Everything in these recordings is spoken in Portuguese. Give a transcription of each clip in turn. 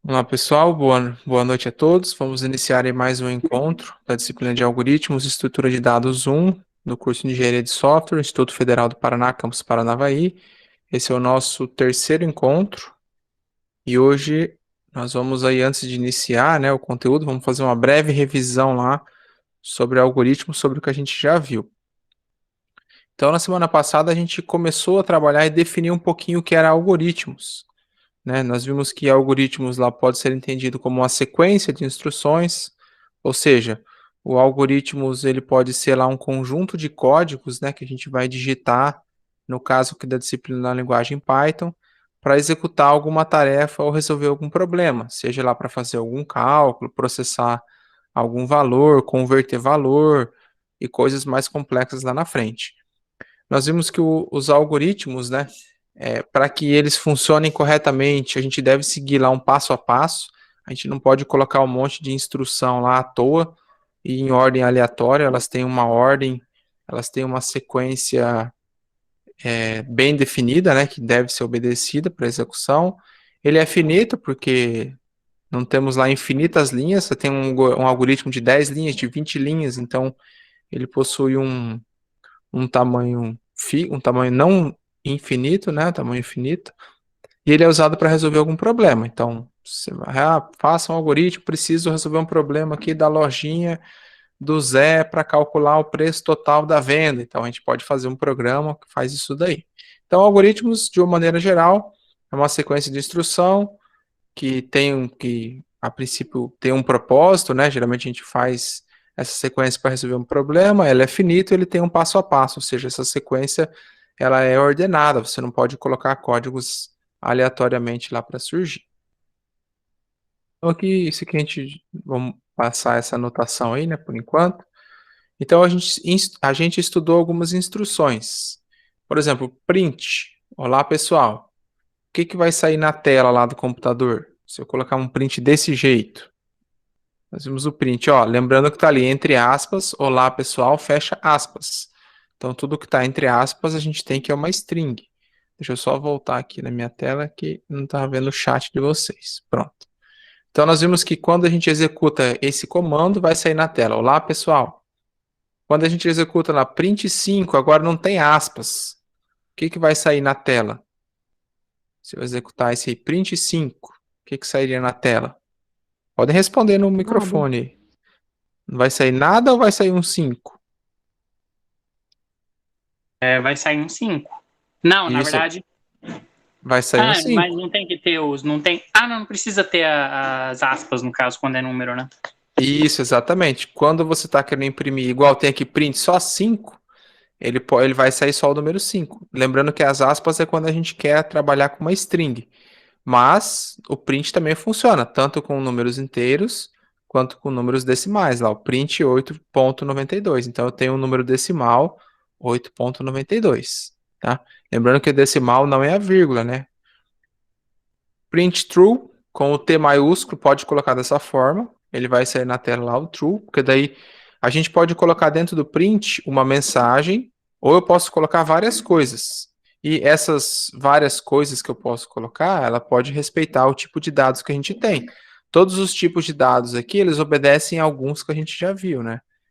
Olá, pessoal. Boa noite a todos. Vamos iniciar aí mais um encontro da disciplina de Algoritmos e Estrutura de Dados 1, do curso de Engenharia de Software, Instituto Federal do Paraná, campus Paranavaí. Esse é o nosso terceiro encontro e hoje nós vamos aí, antes de iniciar, o conteúdo, vamos fazer uma breve revisão lá sobre algoritmos, sobre o que a gente já viu. Então, na semana passada, a gente começou a trabalhar e definir um pouquinho o que era algoritmos. Nós vimos que algoritmos lá pode ser entendido como uma sequência de instruções, ou seja, o algoritmos ele pode ser lá um conjunto de códigos, que a gente vai digitar, no caso aqui da disciplina da linguagem Python, para executar alguma tarefa ou resolver algum problema, seja lá para fazer algum cálculo, processar algum valor, converter valor e coisas mais complexas lá na frente. Nós vimos que os algoritmos, para que eles funcionem corretamente, a gente deve seguir lá um passo a passo. A gente não pode colocar um monte de instrução lá à toa e em ordem aleatória. Elas têm uma ordem, elas têm uma sequência bem definida, que deve ser obedecida para execução. Ele é finito porque não temos lá infinitas linhas. Você tem um algoritmo de 10 linhas, de 20 linhas, então ele possui um tamanho um tamanho não infinito, tamanho infinito, e ele é usado para resolver algum problema. Então, você vai, faça um algoritmo, preciso resolver um problema aqui da lojinha do Zé para calcular o preço total da venda. Então, a gente pode fazer um programa que faz isso daí. Então, algoritmos, de uma maneira geral, é uma sequência de instrução que a princípio tem um propósito, Geralmente a gente faz essa sequência para resolver um problema, ela é finita, ele tem um passo a passo, ou seja, essa sequência ela é ordenada, você não pode colocar códigos aleatoriamente lá para surgir. Então aqui, isso aqui vamos passar essa anotação aí, por enquanto. Então a gente estudou algumas instruções. Por exemplo, print. Olá, pessoal. O que vai sair na tela lá do computador? Se eu colocar um print desse jeito, nós vimos o print, lembrando que está ali entre aspas, olá pessoal, fecha aspas. Então tudo que está entre aspas a gente tem que é uma string. Deixa eu só voltar aqui na minha tela que não estava vendo o chat de vocês. Pronto. Então nós vimos que quando a gente executa esse comando, vai sair na tela, olá pessoal. Quando a gente executa na print 5, agora não tem aspas. O que vai sair na tela? Se eu executar esse aí, print 5, o que sairia na tela? Podem responder no Nada. microfone. Não vai sair nada ou vai sair um 5? Vai sair um 5. Não, na Isso, verdade. vai sair um Mas 5. não tem que ter os. Não tem. Não precisa ter as aspas, no caso, quando é número, né? Isso, exatamente. Quando você está querendo imprimir, igual tem aqui print só 5, ele vai sair só o número 5. Lembrando que as aspas é quando a gente quer trabalhar com uma string. Mas o print também funciona, tanto com números inteiros quanto com números decimais. Lá, o print 8.92. Então eu tenho um número decimal 8.92. Tá? Lembrando que o decimal não é a vírgula, Print true, com o T maiúsculo, pode colocar dessa forma. Ele vai sair na tela lá o true, porque daí a gente pode colocar dentro do print uma mensagem, ou eu posso colocar várias coisas. E essas várias coisas que eu posso colocar, ela pode respeitar o tipo de dados que a gente tem. Todos os tipos de dados aqui, eles obedecem a alguns que a gente já viu,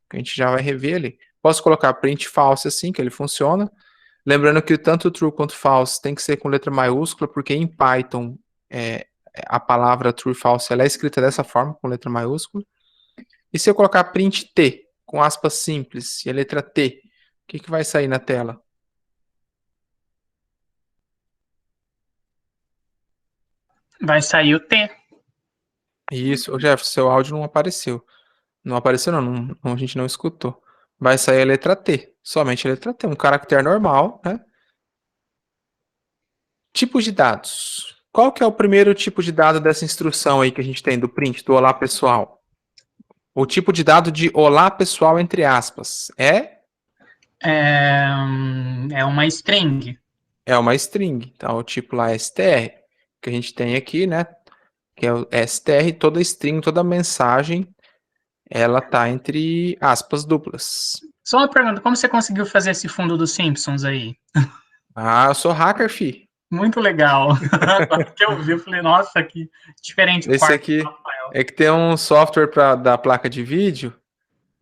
Que a gente já vai rever ali. Posso colocar print false assim, que ele funciona. Lembrando que tanto true quanto false tem que ser com letra maiúscula, porque em Python a palavra true e false ela é escrita dessa forma, com letra maiúscula. E se eu colocar print T, com aspas simples, e a letra T, o que vai sair na tela? Vai sair o T. Isso, Jeff, seu áudio não apareceu. Não apareceu a gente não escutou. Vai sair a letra T, somente a letra T, um caractere normal, Tipos de dados. Qual que é o primeiro tipo de dado dessa instrução aí que a gente tem do print, do olá pessoal? O tipo de dado de olá pessoal, entre aspas, É uma string. é uma string. Então, o tipo lá é str, que a gente tem aqui, Que é o str, toda string, toda mensagem, ela tá entre aspas duplas. Só uma pergunta, como você conseguiu fazer esse fundo dos Simpsons aí? Ah, eu sou hacker, fi. Muito legal. Agora que eu vi, eu falei, nossa, que diferente o Esse quarto aqui do Rafael. é que tem um software da placa de vídeo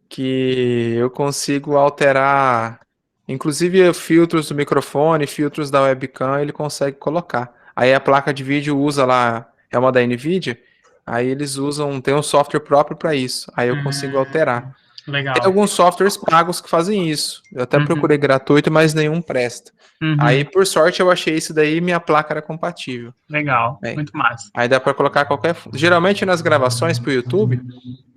que eu consigo alterar, inclusive filtros do microfone, filtros da webcam, ele consegue colocar. Aí a placa de vídeo usa lá, é uma da NVIDIA, aí eles usam, tem um software próprio para isso. Aí eu consigo alterar. Tem Legal. alguns softwares pagos que fazem isso. Eu até procurei gratuito, mas nenhum presta. Aí, por sorte, eu achei isso daí e minha placa era compatível. Legal, Aí, muito massa. aí dá para colocar qualquer. Geralmente nas gravações para o YouTube,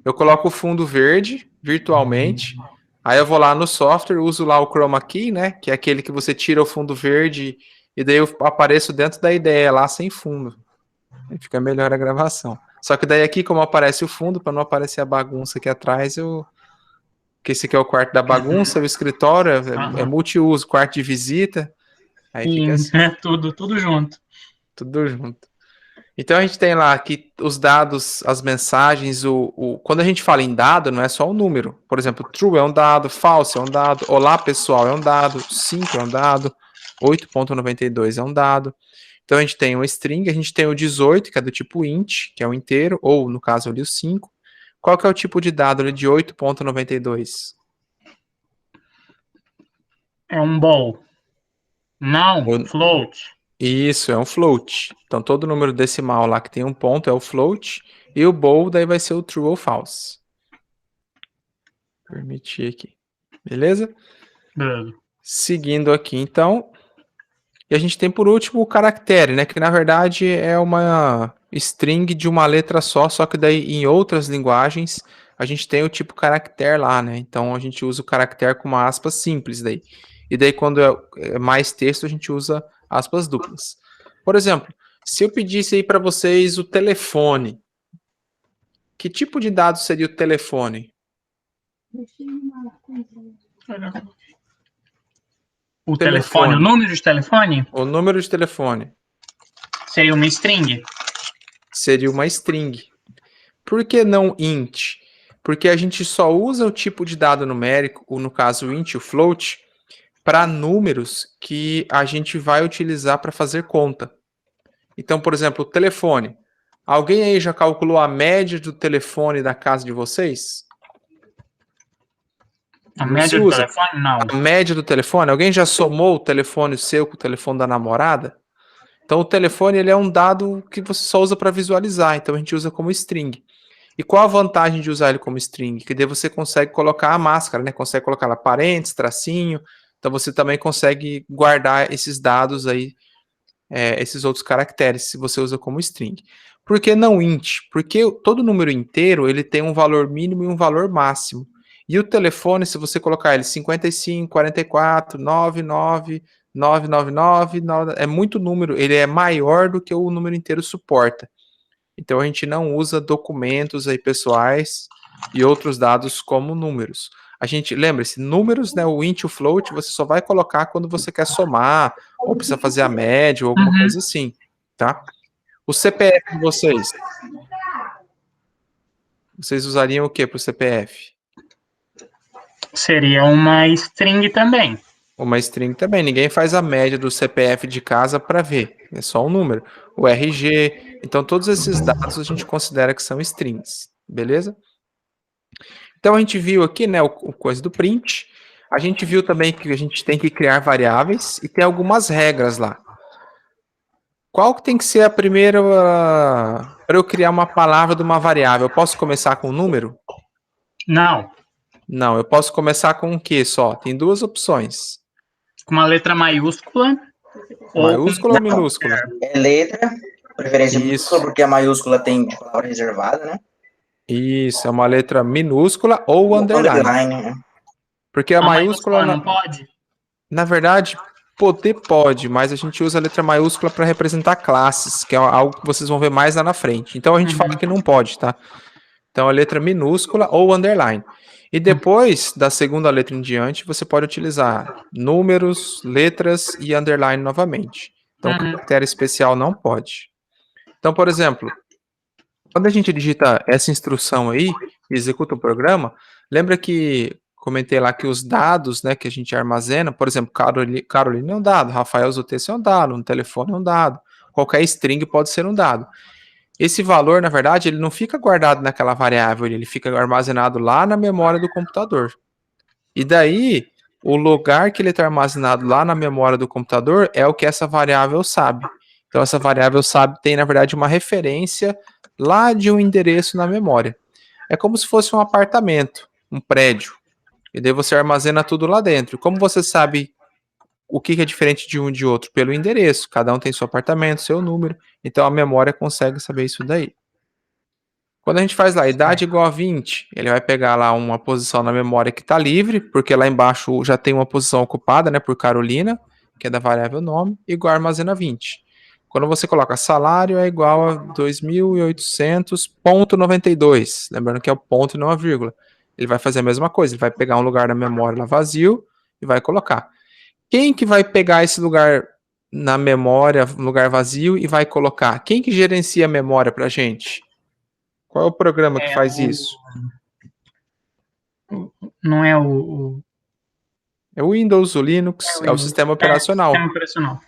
eu coloco o fundo verde virtualmente. Aí eu vou lá no software, uso lá o Chroma Key, né? Que é aquele que você tira o fundo verde e daí eu apareço dentro da ideia lá sem fundo. Aí fica melhor a gravação. Só que daí aqui, como aparece o fundo, para não aparecer a bagunça aqui atrás, eu que esse aqui é o quarto da bagunça, o escritório é multiuso, quarto de visita, aí fica Sim, assim, tudo junto. tudo junto. Então a gente tem lá que os dados, as mensagens, quando a gente fala em dado, não é só o número. Por exemplo, true é um dado, false é um dado, olá pessoal é um dado, 5 é um dado, 8.92 é um dado. Então a gente tem um string, a gente tem o 18, que é do tipo int, que é o inteiro, ou no caso ali o 5. Qual que é o tipo de dado ali de 8.92? É um ball. Não, O- float. Isso, é um float. Então, todo número decimal lá que tem um ponto é o float, e o bool daí vai ser o true ou false. Permitir aqui. Beleza? Beleza. Seguindo aqui, então. E a gente tem por último o caractere, né? Que na verdade é uma string de uma letra só que daí em outras linguagens a gente tem o tipo caractere lá, né? Então a gente usa o caractere com uma aspas simples daí. E daí quando é mais texto a gente usa aspas duplas. Por exemplo, se eu pedisse aí para vocês o telefone, que tipo de dado seria o telefone? O telefone, o Telefone, número de telefone o número de telefone seria uma string. seria uma string. Por que não int? Porque a gente só usa o tipo de dado numérico, ou no caso o int, o float, para números que a gente vai utilizar para fazer conta. Então, por exemplo, o telefone. Alguém aí já calculou a média do telefone da casa de vocês? A Não se média do usa. telefone, não. A média do telefone? Alguém já somou o telefone seu com o telefone da namorada? Então, o telefone ele é um dado que você só usa para visualizar, então a gente usa como string. E qual a vantagem de usar ele como string? Que daí você consegue colocar a máscara, né? Consegue colocar lá parênteses, tracinho. Então você também consegue guardar esses dados aí, esses outros caracteres, se você usa como string. Por que não int? Porque todo número inteiro ele tem um valor mínimo e um valor máximo. E o telefone, se você colocar ele 55, 44, 99, 999, é muito número, ele é maior do que o número inteiro suporta. Então a gente não usa documentos aí pessoais e outros dados como números. A gente, lembre-se, números, né, o int e o float, você só vai colocar quando você quer somar, ou precisa fazer a média, ou alguma coisa assim, tá? O CPF de vocês usariam o que para o CPF? Seria uma string também. Uma string também. Ninguém faz a média do CPF de casa para ver. É só um número. O RG. Então, todos esses dados a gente considera que são strings. Beleza? Então, a gente viu aqui, né, o coisa do print. A gente viu também que a gente tem que criar variáveis e tem algumas regras lá. Qual que tem que ser a primeira para eu criar uma palavra de uma variável? Eu posso começar com um número? Não. Não, eu posso começar com o quê só? Tem duas opções. Com uma letra maiúscula ou com... Maiúscula ou minúscula? É letra, preferência Isso. minúscula, porque a maiúscula tem palavra reservada, né? Isso, é uma letra minúscula ou underline. Né? Porque a maiúscula, não pode? na verdade, poder pode, mas a gente usa a letra maiúscula para representar classes, que é algo que vocês vão ver mais lá na frente. Então a gente fala que não pode, tá? Então a letra minúscula ou underline. E depois da segunda letra em diante, você pode utilizar números, letras e underline novamente. Então, caractere especial não pode. Então, por exemplo, quando a gente digita essa instrução aí, e executa o programa, lembra que comentei lá que os dados, né, que a gente armazena, por exemplo, Carolina é um dado, Rafael Zutece é um dado, um telefone é um dado, qualquer string pode ser um dado. Esse valor, na verdade, ele não fica guardado naquela variável, ele fica armazenado lá na memória do computador. E daí, o lugar que ele está armazenado lá na memória do computador é o que essa variável sabe. Então, essa variável sabe tem, na verdade, uma referência lá de um endereço na memória. É como se fosse um apartamento, um prédio. E daí você armazena tudo lá dentro. Como você sabe o que é diferente de um e de outro? Pelo endereço. Cada um tem seu apartamento, seu número. Então a memória consegue saber isso daí. Quando a gente faz lá, idade igual a 20, ele vai pegar lá uma posição na memória que está livre, porque lá embaixo já tem uma posição ocupada, né, por Carolina, que é da variável nome, igual armazena 20. Quando você coloca salário é igual a 2.800,92, lembrando que é o ponto e não a vírgula. Ele vai fazer a mesma coisa, ele vai pegar um lugar na memória lá vazio e vai colocar. Quem que vai pegar esse lugar na memória, lugar vazio, e vai colocar? Quem que gerencia a memória pra gente? Qual é o programa que faz isso? Não é o É o Windows, o Linux, é o sistema operacional. Sistema operacional.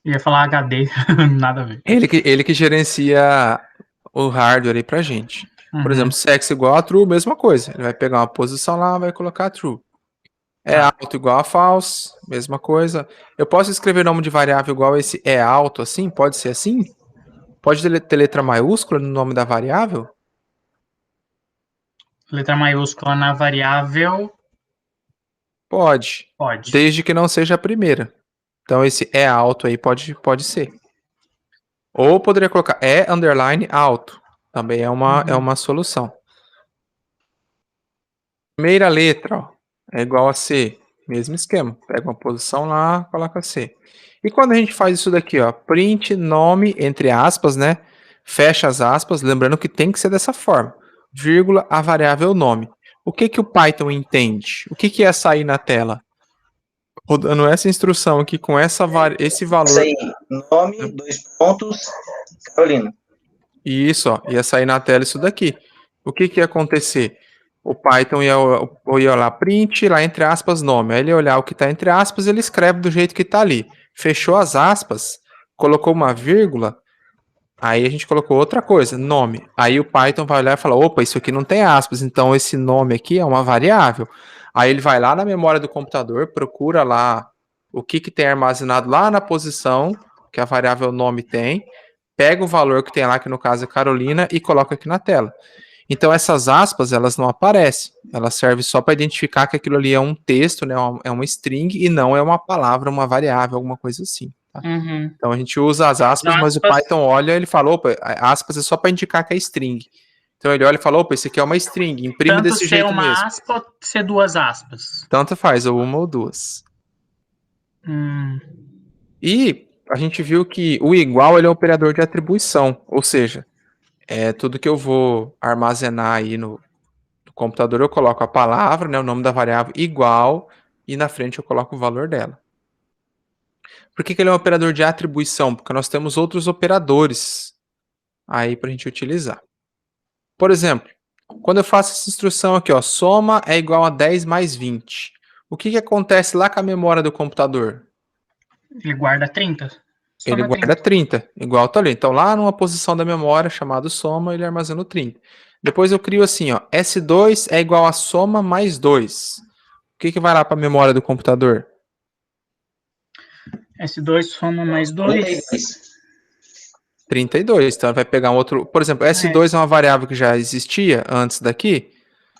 Ia falar HD, nada a ver. Ele que gerencia o hardware aí pra gente. Por exemplo, sex igual a true, mesma coisa. Ele vai pegar uma posição lá, vai colocar true. É alto igual a false, mesma coisa. Eu posso escrever nome de variável igual esse é alto assim? Pode ser assim? Pode ter letra maiúscula no nome da variável? Letra maiúscula na variável. Pode. Pode. Desde que não seja a primeira. Então esse é alto aí pode ser. Ou poderia colocar é underline alto. Também é uma solução. Primeira letra, ó, é igual a C. Mesmo esquema. Pega uma posição lá, coloca C. E quando a gente faz isso daqui, ó, print nome, entre aspas, né? Fecha as aspas, lembrando que tem que ser dessa forma. Vírgula, a variável nome. O que que o Python entende? O que que é sair na tela? Rodando essa instrução aqui com esse valor. Isso aí, nome, 2 pontos, Carolina. Isso, ó, ia sair na tela isso daqui. O que que ia acontecer? O Python ia olhar print, lá entre aspas, nome. Aí ele ia olhar o que está entre aspas, ele escreve do jeito que está ali. Fechou as aspas, colocou uma vírgula, aí a gente colocou outra coisa, nome. Aí o Python vai olhar e falar, opa, isso aqui não tem aspas, então esse nome aqui é uma variável. Aí ele vai lá na memória do computador, procura lá o que tem armazenado lá na posição que a variável nome tem, pega o valor que tem lá, que no caso é Carolina, e coloca aqui na tela. Então essas aspas, elas não aparecem. Elas servem só para identificar que aquilo ali é um texto, né, é uma string, e não é uma palavra, uma variável, alguma coisa assim. Tá? Então a gente usa as aspas, mas o Python olha e ele fala, opa, aspas é só para indicar que é string. Então ele olha e fala, opa, isso aqui é uma string, imprime Tanto desse jeito mesmo. Tanto ser uma aspa ou ser duas aspas? Tanto faz, ou uma ou duas. E a gente viu que o igual ele é um operador de atribuição, ou seja, tudo que eu vou armazenar aí no computador, eu coloco a palavra, né, o nome da variável igual, e na frente eu coloco o valor dela. Por que ele é um operador de atribuição? Porque nós temos outros operadores aí para a gente utilizar. Por exemplo, quando eu faço essa instrução aqui, ó, soma é igual a 10 mais 20. O que acontece lá com a memória do computador? Ele guarda 30. Ele guarda 30, igual tá ali. Então lá numa posição da memória chamada soma, ele armazena o 30. Depois eu crio assim, ó, S2 é igual a soma mais 2. O que vai lá para a memória do computador? S2 soma mais 2. 32. Então vai pegar um outro. Por exemplo, S2 é uma variável que já existia antes daqui?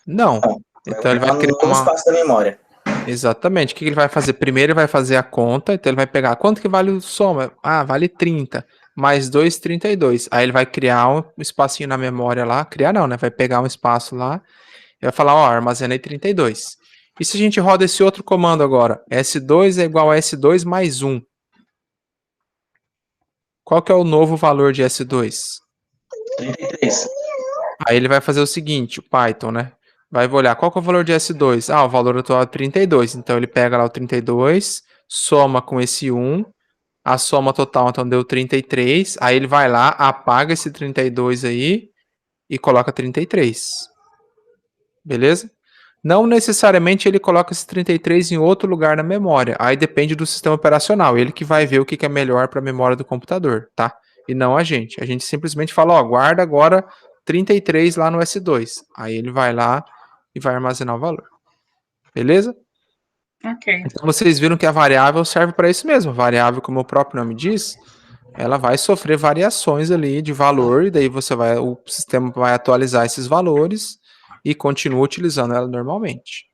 Não. Então ele vai criar um espaço da memória. Exatamente. O que ele vai fazer? Primeiro ele vai fazer a conta, então ele vai pegar quanto que vale o soma? Ah, vale 30. Mais 2, 32. Aí ele vai criar um espacinho na memória lá. Criar não, né? Vai pegar um espaço lá e vai falar, ó, armazenei 32. E se a gente roda esse outro comando agora? S2 é igual a S2 mais 1. Qual que é o novo valor de S2? 33. Aí ele vai fazer o seguinte, o Python, né? Vai olhar qual que é o valor de S2. Ah, o valor atual é 32. Então ele pega lá o 32, soma com esse 1, a soma total então deu 33. Aí ele vai lá, apaga esse 32 aí e coloca 33. Beleza? Não necessariamente ele coloca esse 33 em outro lugar na memória. Aí depende do sistema operacional. Ele que vai ver o que é melhor para a memória do computador, tá? E não a gente. A gente simplesmente fala, ó, guarda agora 33 lá no S2. Aí ele vai lá e vai armazenar o valor. Beleza? Ok. Então vocês viram que a variável serve para isso mesmo. A variável, como o próprio nome diz, ela vai sofrer variações ali de valor, e daí o sistema vai atualizar esses valores e continua utilizando ela normalmente.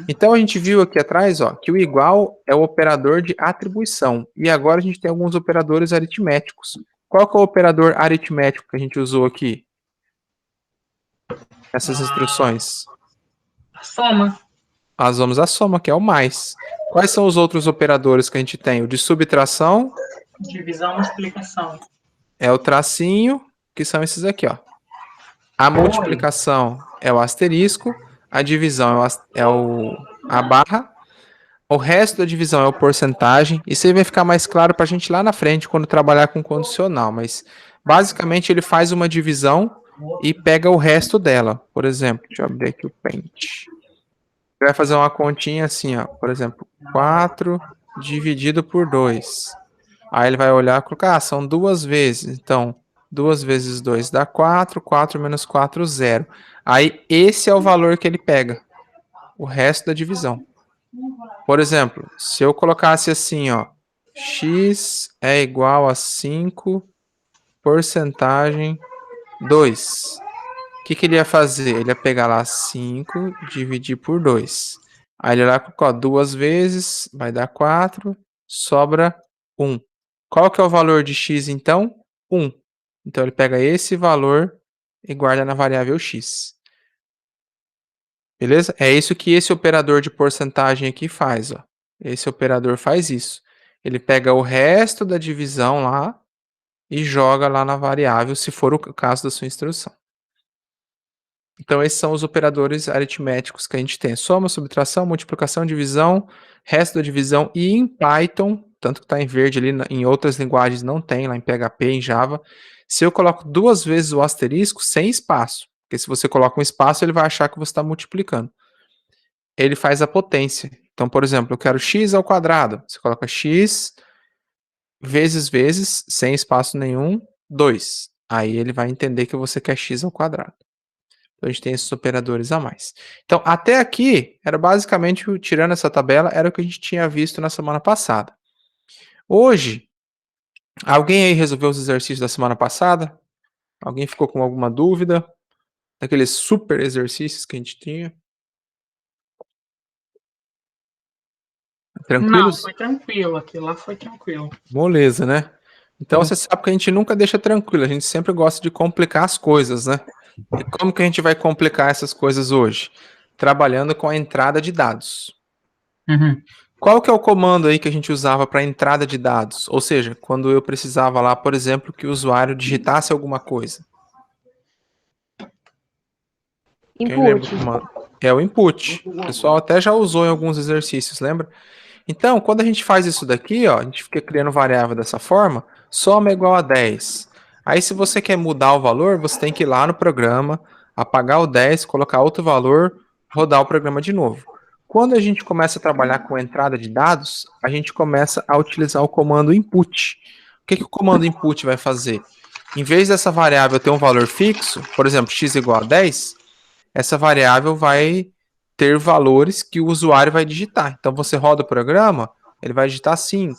Então a gente viu aqui atrás, ó, que o igual é o operador de atribuição. E agora a gente tem alguns operadores aritméticos. Qual que é o operador aritmético que a gente usou aqui? Essas instruções. A soma. Nós vamos à soma, que é o mais. Quais são os outros operadores que a gente tem? O de subtração. Divisão, multiplicação. É o tracinho, que são esses aqui, ó. A multiplicação é o asterisco, a divisão a barra, o resto da divisão é o porcentagem. Isso aí vai ficar mais claro para a gente lá na frente, quando trabalhar com condicional, mas basicamente ele faz uma divisão e pega o resto dela. Por exemplo, deixa eu abrir aqui o Paint. Vai fazer uma continha assim, ó, por exemplo, 4 dividido por 2. Aí ele vai olhar e colocar, são 2 vezes. Então, 2 vezes 2 dá 4, 4 menos 4, 0. Aí, esse é o valor que ele pega. O resto da divisão. Por exemplo, se eu colocasse assim, ó, x é igual a 5, porcentagem 2. O que ele ia fazer? Ele ia pegar lá 5, dividir por 2. Aí ele vai colocar 2 vezes, vai dar 4, sobra 1. Qual que é o valor de x, então? 1. Então, ele pega esse valor e guarda na variável x. Beleza? É isso que esse operador de porcentagem aqui faz, ó. Esse operador faz isso. Ele pega o resto da divisão lá e joga lá na variável, se for o caso da sua instrução. Então, esses são os operadores aritméticos que a gente tem. Soma, subtração, multiplicação, divisão, resto da divisão. E em Python, tanto que está em verde ali, em outras linguagens não tem, lá em PHP, em Java. Se eu coloco 2 vezes o asterisco, sem espaço. Porque se você coloca um espaço, ele vai achar que você está multiplicando. Ele faz a potência. Então, por exemplo, eu quero x ao quadrado. Você coloca x vezes, sem espaço nenhum, 2. Aí ele vai entender que você quer x ao quadrado. Então, a gente tem esses operadores a mais. Então, até aqui, era basicamente, tirando essa tabela, era o que a gente tinha visto na semana passada. Hoje, alguém aí resolveu os exercícios da semana passada? Alguém ficou com alguma dúvida? Daqueles super exercícios que a gente tinha? Tranquilos? Não, foi tranquilo. Aquilo lá foi tranquilo. Moleza, né? Então, você sabe que a gente nunca deixa tranquilo. A gente sempre gosta de complicar as coisas, né? E como que a gente vai complicar essas coisas hoje? Trabalhando com a entrada de dados. Uhum. Qual que é o comando aí que a gente usava para entrada de dados? Ou seja, quando eu precisava lá, por exemplo, que o usuário digitasse alguma coisa. Quem lembra do comando? É o input. O pessoal até já usou em alguns exercícios, lembra? Então, quando a gente faz isso daqui, ó, a gente fica criando variável dessa forma, soma é igual a 10. Aí, se você quer mudar o valor, você tem que ir lá no programa, apagar o 10, colocar outro valor, rodar o programa de novo. Quando a gente começa a trabalhar com entrada de dados, a gente começa a utilizar o comando input. O que o comando input vai fazer? Em vez dessa variável ter um valor fixo, por exemplo, x igual a 10, essa variável vai ter valores que o usuário vai digitar. Então, você roda o programa, ele vai digitar 5.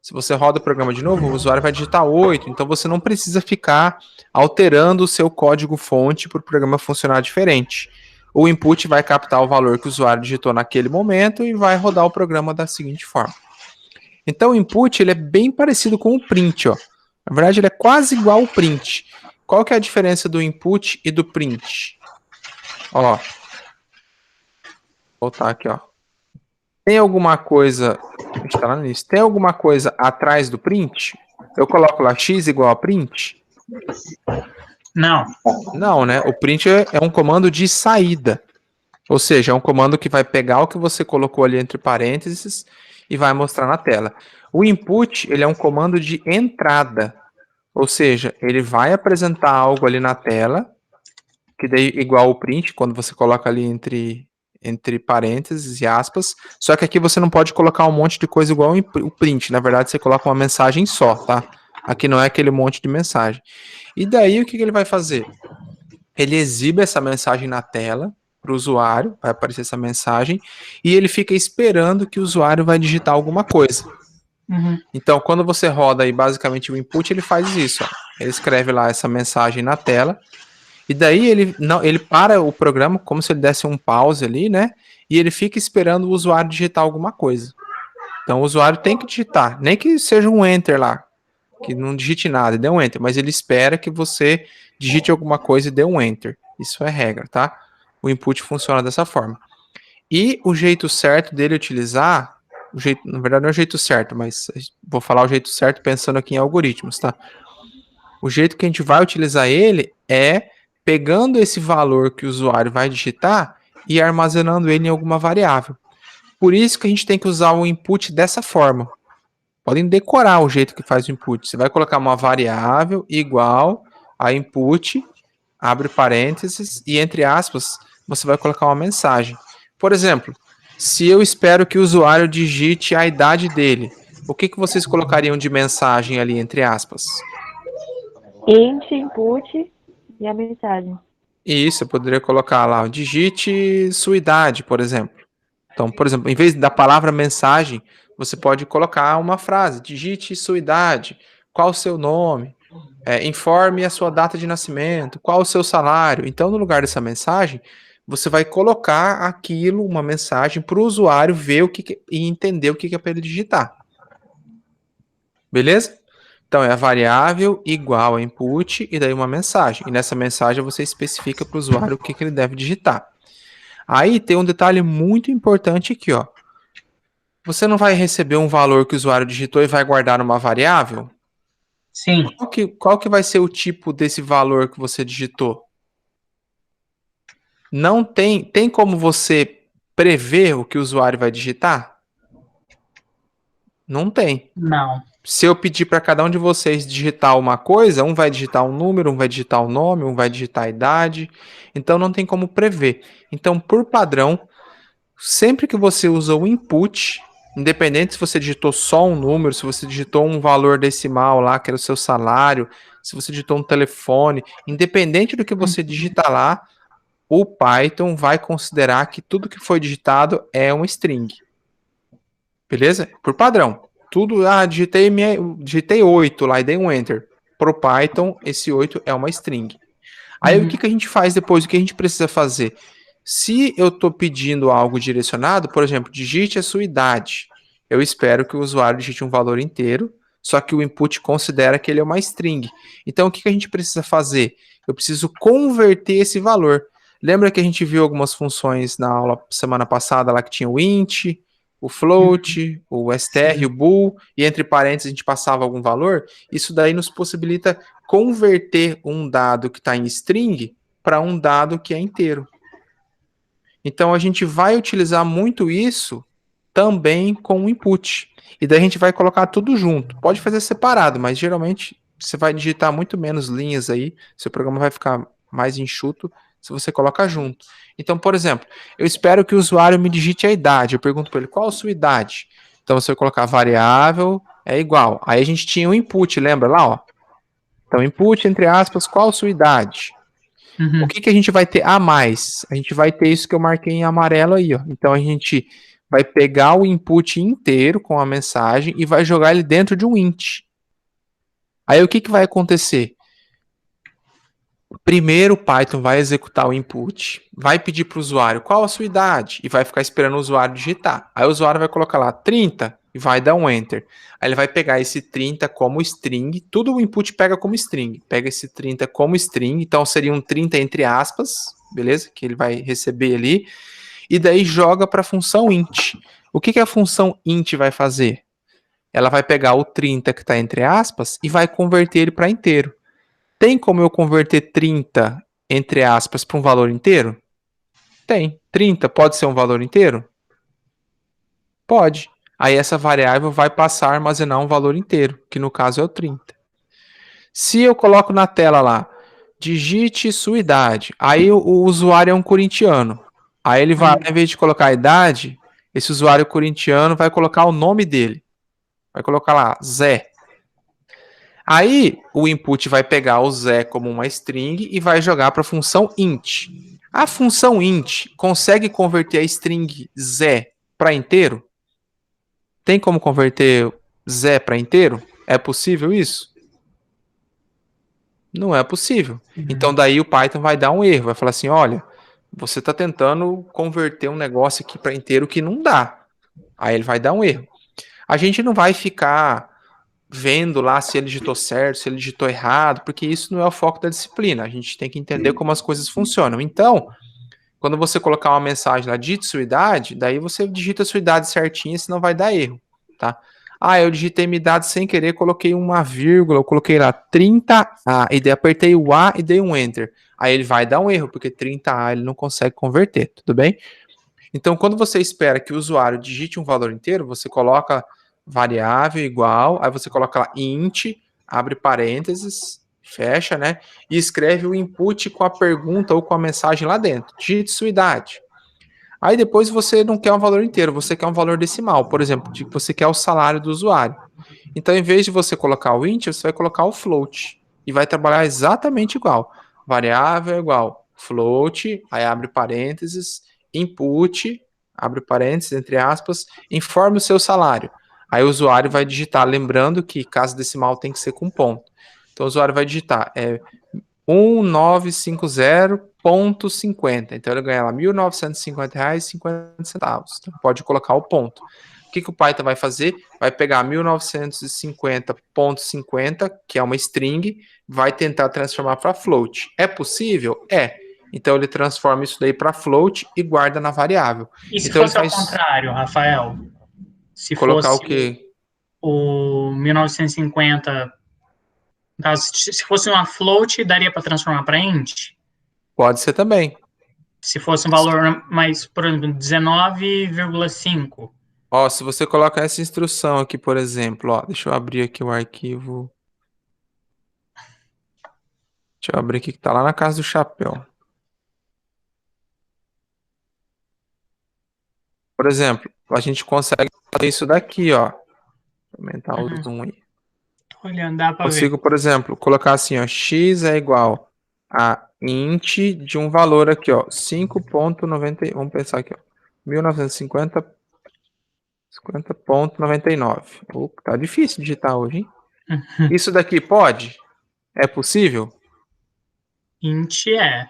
Se você roda o programa de novo, o usuário vai digitar 8. Então, você não precisa ficar alterando o seu código-fonte para o programa funcionar diferente. O input vai captar o valor que o usuário digitou naquele momento e vai rodar o programa da seguinte forma. Então, o input ele é bem parecido com o print. Ó. Na verdade, ele é quase igual ao print. Qual que é a diferença do input e do print? Ó, vou voltar aqui, ó. Tem alguma coisa, a gente tá lá nisso, tem alguma coisa atrás do print? Eu coloco lá x igual a print? Não. Não, né? O print é um comando de saída. Ou seja, é um comando que vai pegar o que você colocou ali entre parênteses e vai mostrar na tela. O input, ele é um comando de entrada. Ou seja, ele vai apresentar algo ali na tela, que daí igual o print, quando você coloca ali entre entre parênteses e aspas, só que aqui você não pode colocar um monte de coisa igual o print, na verdade você coloca uma mensagem só, tá? Aqui não é aquele monte de mensagem. E daí o que ele vai fazer? Ele exibe essa mensagem na tela para o usuário, vai aparecer essa mensagem, e ele fica esperando que o usuário vai digitar alguma coisa. Então, quando você roda aí basicamente o input, ele faz isso, ó. Ele escreve lá essa mensagem na tela, e daí ele para o programa como se ele desse um pause ali, né? E ele fica esperando o usuário digitar alguma coisa. Então o usuário tem que digitar, nem que seja um enter lá, que não digite nada, dê um enter, mas ele espera que você digite alguma coisa e dê um enter. Isso é regra, tá? O input funciona dessa forma. E o jeito certo dele utilizar, na verdade não é o jeito certo, mas vou falar o jeito certo pensando aqui em algoritmos, tá? O jeito que a gente vai utilizar ele é pegando esse valor que o usuário vai digitar e armazenando ele em alguma variável. Por isso que a gente tem que usar o input dessa forma. Podem decorar o jeito que faz o input. Você vai colocar uma variável igual a input, abre parênteses, e entre aspas, você vai colocar uma mensagem. Por exemplo, se eu espero que o usuário digite a idade dele, o que vocês colocariam de mensagem ali entre aspas? Int, input e a mensagem. Isso, eu poderia colocar lá, digite sua idade, por exemplo. Então, por exemplo, em vez da palavra mensagem, você pode colocar uma frase, digite sua idade, qual o seu nome, informe a sua data de nascimento, qual o seu salário. Então, no lugar dessa mensagem, você vai colocar aquilo, uma mensagem, para o usuário ver e entender o que é para ele digitar. Beleza? Então, é a variável igual a input e daí uma mensagem. E nessa mensagem você especifica para o usuário o que ele deve digitar. Aí tem um detalhe muito importante aqui, ó. Você não vai receber um valor que o usuário digitou e vai guardar numa variável? Sim. Qual que vai ser o tipo desse valor que você digitou? Não tem como você prever o que o usuário vai digitar? Não tem. Não. Se eu pedir para cada um de vocês digitar uma coisa, um vai digitar um número, um vai digitar o nome, um vai digitar a idade. Então não tem como prever. Então, por padrão, sempre que você usa o input, independente se você digitou só um número, se você digitou um valor decimal lá, que era o seu salário, se você digitou um telefone, independente do que você digitar lá, o Python vai considerar que tudo que foi digitado é um string. Beleza? Por padrão. Tudo, digitei 8 lá e dei um enter. Pro Python, esse 8 é uma string. Aí o que a gente faz depois? O que a gente precisa fazer? Se eu estou pedindo algo direcionado, por exemplo, digite a sua idade. Eu espero que o usuário digite um valor inteiro, só que o input considera que ele é uma string. Então o que a gente precisa fazer? Eu preciso converter esse valor. Lembra que a gente viu algumas funções na aula semana passada lá que tinha o int, o float, o str, o bool, e entre parênteses a gente passava algum valor? Isso daí nos possibilita converter um dado que está em string para um dado que é inteiro. Então a gente vai utilizar muito isso também com o input. E daí a gente vai colocar tudo junto. Pode fazer separado, mas geralmente você vai digitar muito menos linhas aí, seu programa vai ficar mais enxuto se você coloca junto. Então, por exemplo, eu espero que o usuário me digite a idade. Eu pergunto para ele, qual a sua idade? Então, você vai colocar variável é igual. Aí a gente tinha o input, lembra lá, ó? Então, input, entre aspas, qual a sua idade? O que a gente vai ter a mais? A gente vai ter isso que eu marquei em amarelo aí, ó. Então, a gente vai pegar o input inteiro com a mensagem e vai jogar ele dentro de um int. Aí, o que vai acontecer? Primeiro o Python vai executar o input, vai pedir para o usuário qual a sua idade e vai ficar esperando o usuário digitar. Aí o usuário vai colocar lá 30 e vai dar um enter. Aí ele vai pegar esse 30 como string, tudo o input pega como string. Pega esse 30 como string, então seria um 30 entre aspas, beleza? Que ele vai receber ali. E daí joga para a função int. O que a função int vai fazer? Ela vai pegar o 30 que está entre aspas e vai converter ele para inteiro. Tem como eu converter 30, entre aspas, para um valor inteiro? Tem. 30 pode ser um valor inteiro? Pode. Aí essa variável vai passar a armazenar um valor inteiro, que no caso é o 30. Se eu coloco na tela lá, digite sua idade, aí o usuário é um corintiano. Aí ele vai, em vez de colocar a idade, esse usuário corintiano vai colocar o nome dele. Vai colocar lá, Zé. Aí o input vai pegar o Zé como uma string e vai jogar para a função int. A função int consegue converter a string Zé para inteiro? Tem como converter Zé para inteiro? É possível isso? Não é possível. Então daí o Python vai dar um erro, vai falar assim, olha, você está tentando converter um negócio aqui para inteiro que não dá. Aí ele vai dar um erro. A gente não vai ficar vendo lá se ele digitou certo, se ele digitou errado, porque isso não é o foco da disciplina. A gente tem que entender como as coisas funcionam. Então, quando você colocar uma mensagem lá, digite sua idade, daí você digita a sua idade certinha, senão vai dar erro, tá? Ah, eu digitei minha idade sem querer, coloquei uma vírgula, eu coloquei lá 30A, e daí apertei o A e dei um Enter. Aí ele vai dar um erro, porque 30A ele não consegue converter, tudo bem? Então, quando você espera que o usuário digite um valor inteiro, você coloca variável igual, aí você coloca lá int, abre parênteses, fecha, né? E escreve o input com a pergunta ou com a mensagem lá dentro. Digite sua idade. Aí depois você não quer um valor inteiro, você quer um valor decimal, por exemplo, você quer o salário do usuário. Então, em vez de você colocar o int, você vai colocar o float e vai trabalhar exatamente igual. Variável igual float, aí abre parênteses, input, abre parênteses, entre aspas, informe o seu salário. Aí o usuário vai digitar, lembrando que casa decimal tem que ser com ponto. Então o usuário vai digitar 1950.50. Então ele ganha lá R$ 1.950,50. Então, pode colocar o ponto. O que o Python vai fazer? Vai pegar 1950.50, que é uma string, vai tentar transformar para float. É possível? É. Então ele transforma isso daí para float e guarda na variável. E se então fosse ao contrário, Rafael? Se colocar fosse o quê? O 1950, se fosse uma float, daria para transformar para int? Pode ser também. Se fosse um valor mais, por exemplo, 19,5. Ó, se você coloca essa instrução aqui, por exemplo, ó, deixa eu abrir aqui o arquivo. Deixa eu abrir aqui que tá lá na casa do chapéu. Por exemplo, a gente consegue fazer isso daqui, ó. Vou aumentar o zoom aí. Tô olhando, dá para ver. Consigo, por exemplo, colocar assim, ó, x é igual a int de um valor aqui, ó, 5.90, vamos pensar aqui, ó, 1950.99. Tá difícil digitar hoje, hein? Isso daqui pode? É possível? Int é.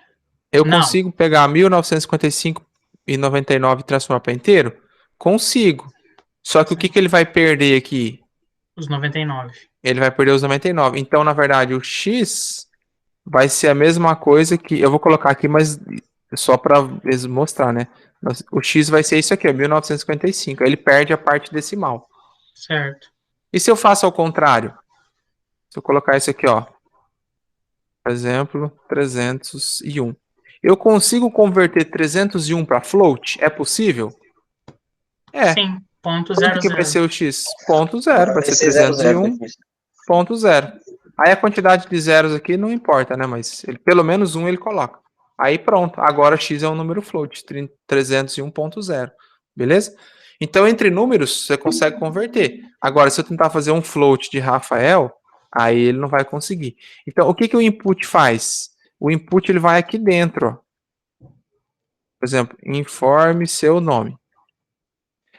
Eu Não. consigo pegar 1955,99 e transformar para inteiro? Consigo. Só que o que ele vai perder aqui? Os 99. Ele vai perder os 99. Então, na verdade, o x vai ser a mesma coisa que... Eu vou colocar aqui, mas só para mostrar, né? O x vai ser isso aqui, ó, 1955. Ele perde a parte decimal. Certo. E se eu faço ao contrário? Se eu colocar isso aqui, ó. Por exemplo, 301. Eu consigo converter 301 para float? É possível? É. Sim, ponto Quanto que vai ser o x? Ponto zero. Vai ser Esse 00 301.0. Aí a quantidade de zeros aqui não importa, né? Mas pelo menos um ele coloca. Aí pronto. Agora x é um número float. 301.0. Beleza? Então, entre números, você consegue converter. Agora, se eu tentar fazer um float de Rafael, aí ele não vai conseguir. Então, o que o input faz? O input ele vai aqui dentro, ó. Por exemplo, informe seu nome.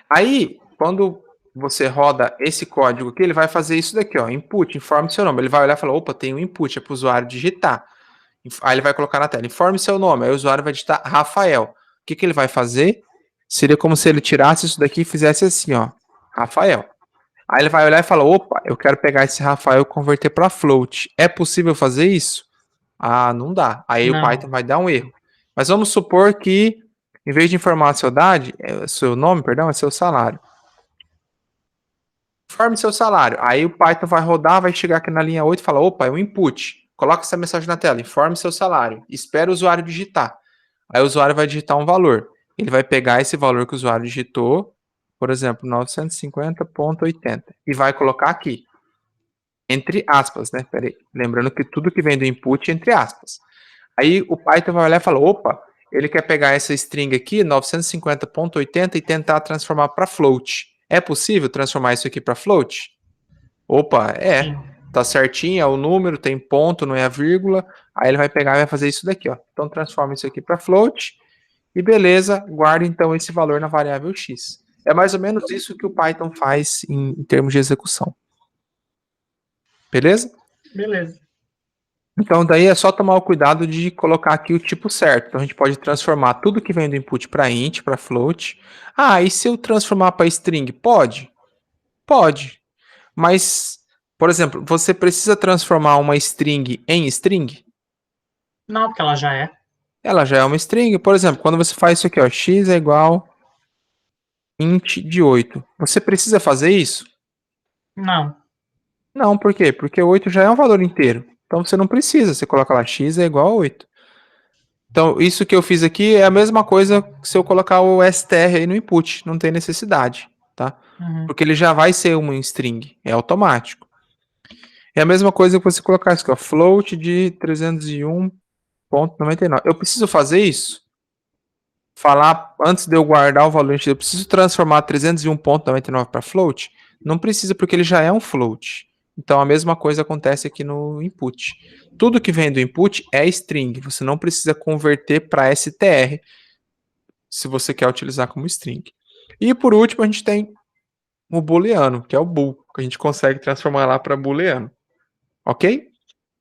Aí, quando você roda esse código aqui, ele vai fazer isso daqui, ó, input, informe seu nome. Ele vai olhar e falar, opa, tem um input, é para o usuário digitar. Aí ele vai colocar na tela, informe seu nome. Aí o usuário vai digitar Rafael. O que ele vai fazer? Seria como se ele tirasse isso daqui e fizesse assim, ó, Rafael. Aí ele vai olhar e falar, opa, eu quero pegar esse Rafael e converter para float. É possível fazer isso? Ah, não dá. Aí Não. o Python vai dar um erro. Mas vamos supor que, em vez de informar a sua idade, seu nome, perdão, é seu salário. Informe seu salário. Aí o Python vai rodar, vai chegar aqui na linha 8 e falar, opa, é um input. Coloca essa mensagem na tela, informe seu salário. Espera o usuário digitar. Aí o usuário vai digitar um valor. Ele vai pegar esse valor que o usuário digitou, por exemplo, 950.80, e vai colocar aqui. Entre aspas, né? Peraí. Lembrando que tudo que vem do input é entre aspas. Aí o Python vai olhar e falar, opa, ele quer pegar essa string aqui, 950.80, e tentar transformar para float. É possível transformar isso aqui para float? Opa, Sim. tá certinho, é o número, tem ponto, não é a vírgula. Aí ele vai pegar e vai fazer isso daqui, ó. Então transforma isso aqui para float e beleza, guarda então esse valor na variável x. É mais ou menos isso que o Python faz em termos de execução. Beleza? Beleza. Então daí é só tomar o cuidado de colocar aqui o tipo certo. Então a gente pode transformar tudo que vem do input para int, para float. Ah, e se eu transformar para string? Pode? Pode. Mas, por exemplo, você precisa transformar uma string em string? Não, porque ela já é. Ela já é uma string. Por exemplo, quando você faz isso aqui, ó, x é igual int de 8. Você precisa fazer isso? Não. Não, por quê? Porque 8 já é um valor inteiro. Então você não precisa. Você coloca lá x é igual a 8. Então, isso que eu fiz aqui é a mesma coisa que se eu colocar o str aí no input. Não tem necessidade, tá? Uhum. Porque ele já vai ser uma string. É automático. É a mesma coisa que você colocar isso aqui, ó, float de 301.99. Eu preciso fazer isso? Falar antes de eu guardar o valor, eu preciso transformar 301.99 para float? Não precisa, porque ele já é um float. Então a mesma coisa acontece aqui no input. Tudo que vem do input é string. Você não precisa converter para str se você quer utilizar como string. E por último, a gente tem o booleano, que é o bool, que a gente consegue transformar lá para booleano. Ok?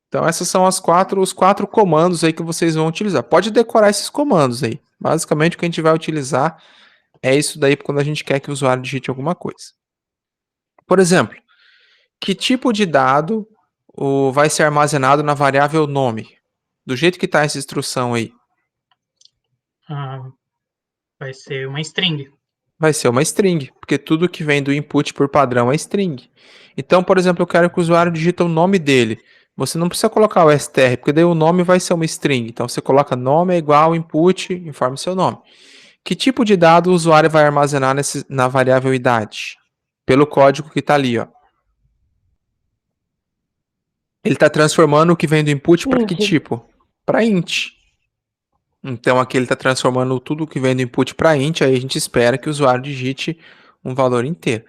Então essas são os quatro comandos aí que vocês vão utilizar. Pode decorar esses comandos aí. Basicamente o que a gente vai utilizar é isso daí quando a gente quer que o usuário digite alguma coisa. Por exemplo, que tipo de dado vai ser armazenado na variável nome? Do jeito que está essa instrução aí. Vai ser uma string. Vai ser uma string, porque tudo que vem do input por padrão é string. Então, por exemplo, eu quero que o usuário digite o nome dele. Você não precisa colocar o str, porque daí o nome vai ser uma string. Então você coloca nome é igual input, informe seu nome. Que tipo de dado o usuário vai armazenar na variável idade? Pelo código que está ali, ó. Ele está transformando o que vem do input para que Int. tipo? Para int. Então aqui ele está transformando tudo que vem do input para int, aí a gente espera que o usuário digite um valor inteiro.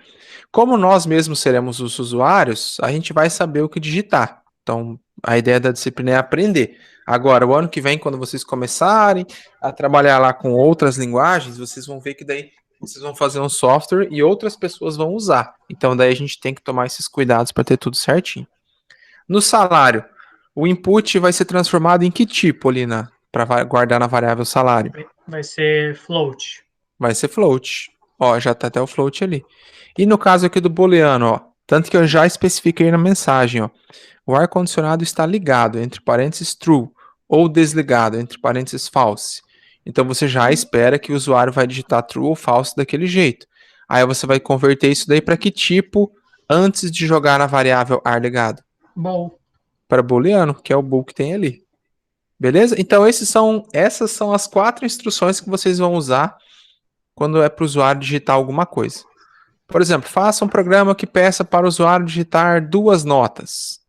Como nós mesmos seremos os usuários, a gente vai saber o que digitar. Então, a ideia da disciplina é aprender. Agora, o ano que vem, quando vocês começarem a trabalhar lá com outras linguagens, vocês vão ver que daí vocês vão fazer um software e outras pessoas vão usar. Então, daí a gente tem que tomar esses cuidados para ter tudo certinho. No salário, o input vai ser transformado em que tipo ali para guardar na variável salário? Vai ser float. Vai ser float. Ó, já tá até o float ali. E no caso aqui do booleano, ó, tanto que eu já especifiquei na mensagem, ó, o ar-condicionado está ligado, entre parênteses true, ou desligado, entre parênteses false. Então você já espera que o usuário vai digitar true ou false daquele jeito. Aí você vai converter isso daí para que tipo antes de jogar na variável ar ligado? Bool. Para booleano, que é o bool que tem ali. Beleza? Então essas são as 4 instruções que vocês vão usar quando é para o usuário digitar alguma coisa. Por exemplo, faça um programa que peça para o usuário digitar 2 notas.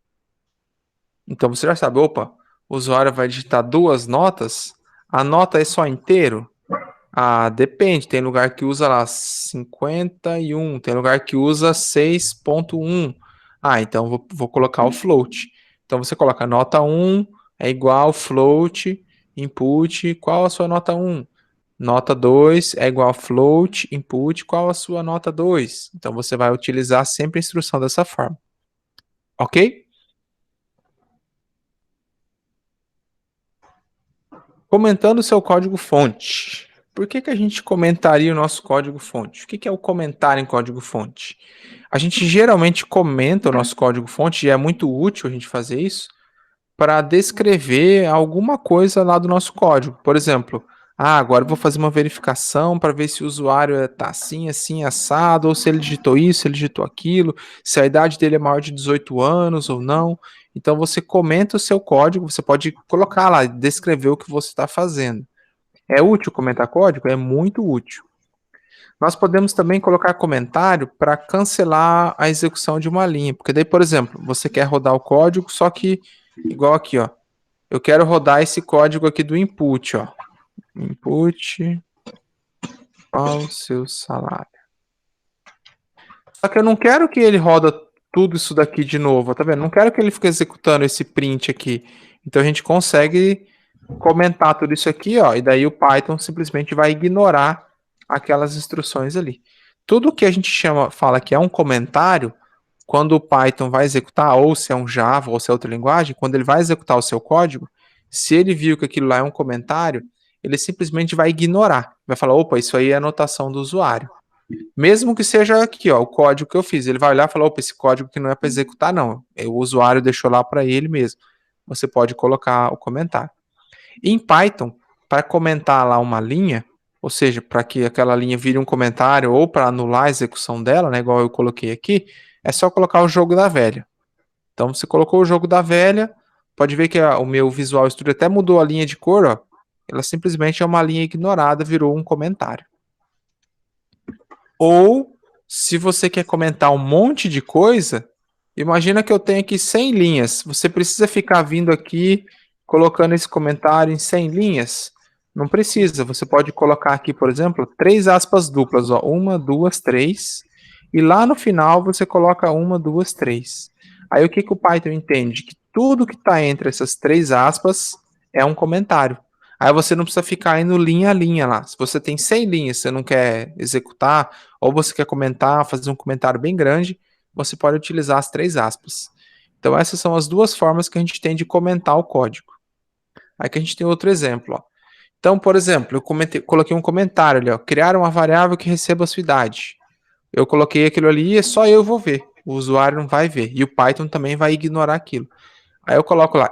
Então você já sabe, opa, o usuário vai digitar 2 notas, a nota é só inteiro? Ah, depende, tem lugar que usa lá 51, tem lugar que usa 6.1. Ah, então vou colocar o float. Então você coloca nota 1 é igual float, input, qual a sua nota 1? Nota 2 é igual float, input, qual a sua nota 2? Então você vai utilizar sempre a instrução dessa forma. Ok? Comentando o seu código-fonte. Por que a gente comentaria o nosso código-fonte? O que é o comentar em código-fonte? A gente geralmente comenta o nosso código-fonte, e é muito útil a gente fazer isso, para descrever alguma coisa lá do nosso código. Por exemplo, agora eu vou fazer uma verificação para ver se o usuário está assim, assim, assado, ou se ele digitou isso, se ele digitou aquilo, se a idade dele é maior de 18 anos ou não. Então você comenta o seu código, você pode colocar lá, descrever o que você está fazendo. É útil comentar código? É muito útil. Nós podemos também colocar comentário para cancelar a execução de uma linha, porque daí, por exemplo, você quer rodar o código, só que igual aqui, ó. Eu quero rodar esse código aqui do input, ó. Input, qual o seu salário? Só que eu não quero que ele roda tudo isso daqui de novo, tá vendo? Não quero que ele fique executando esse print aqui. Então a gente consegue comentar tudo isso aqui, ó, e daí o Python simplesmente vai ignorar aquelas instruções ali. Tudo que a gente fala que é um comentário, quando o Python vai executar, ou se é um Java, ou se é outra linguagem, quando ele vai executar o seu código, se ele viu que aquilo lá é um comentário, ele simplesmente vai ignorar. Vai falar, opa, isso aí é a anotação do usuário. Mesmo que seja aqui, ó, o código que eu fiz. Ele vai olhar e falar, opa, esse código aqui não é para executar, não. O usuário deixou lá para ele mesmo. Você pode colocar o comentário. Em Python, para comentar lá uma linha, ou seja, para que aquela linha vire um comentário ou para anular a execução dela, né, igual eu coloquei aqui, é só colocar o jogo da velha. Então, você colocou o jogo da velha, pode ver que o meu Visual Studio até mudou a linha de cor, ó. Ela simplesmente é uma linha ignorada, virou um comentário. Ou, se você quer comentar um monte de coisa, imagina que eu tenho aqui 100 linhas. Você precisa ficar vindo aqui, colocando esse comentário em 100 linhas? Não precisa. Você pode colocar aqui, por exemplo, 3 aspas duplas. Ó, 1, 2, 3. E lá no final você coloca 1, 2, 3. Aí o que o Python entende? Que tudo que está entre essas 3 aspas é um comentário. Aí você não precisa ficar indo linha a linha lá. Se você tem 100 linhas, você não quer executar, ou você quer comentar, fazer um comentário bem grande, você pode utilizar as 3 aspas. Então essas são as duas formas que a gente tem de comentar o código. Aí que a gente tem outro exemplo. Ó. Então, por exemplo, eu coloquei um comentário ali, ó, criar uma variável que receba a sua idade. Eu coloquei aquilo ali e só eu vou ver. O usuário não vai ver. E o Python também vai ignorar aquilo. Aí eu coloco lá,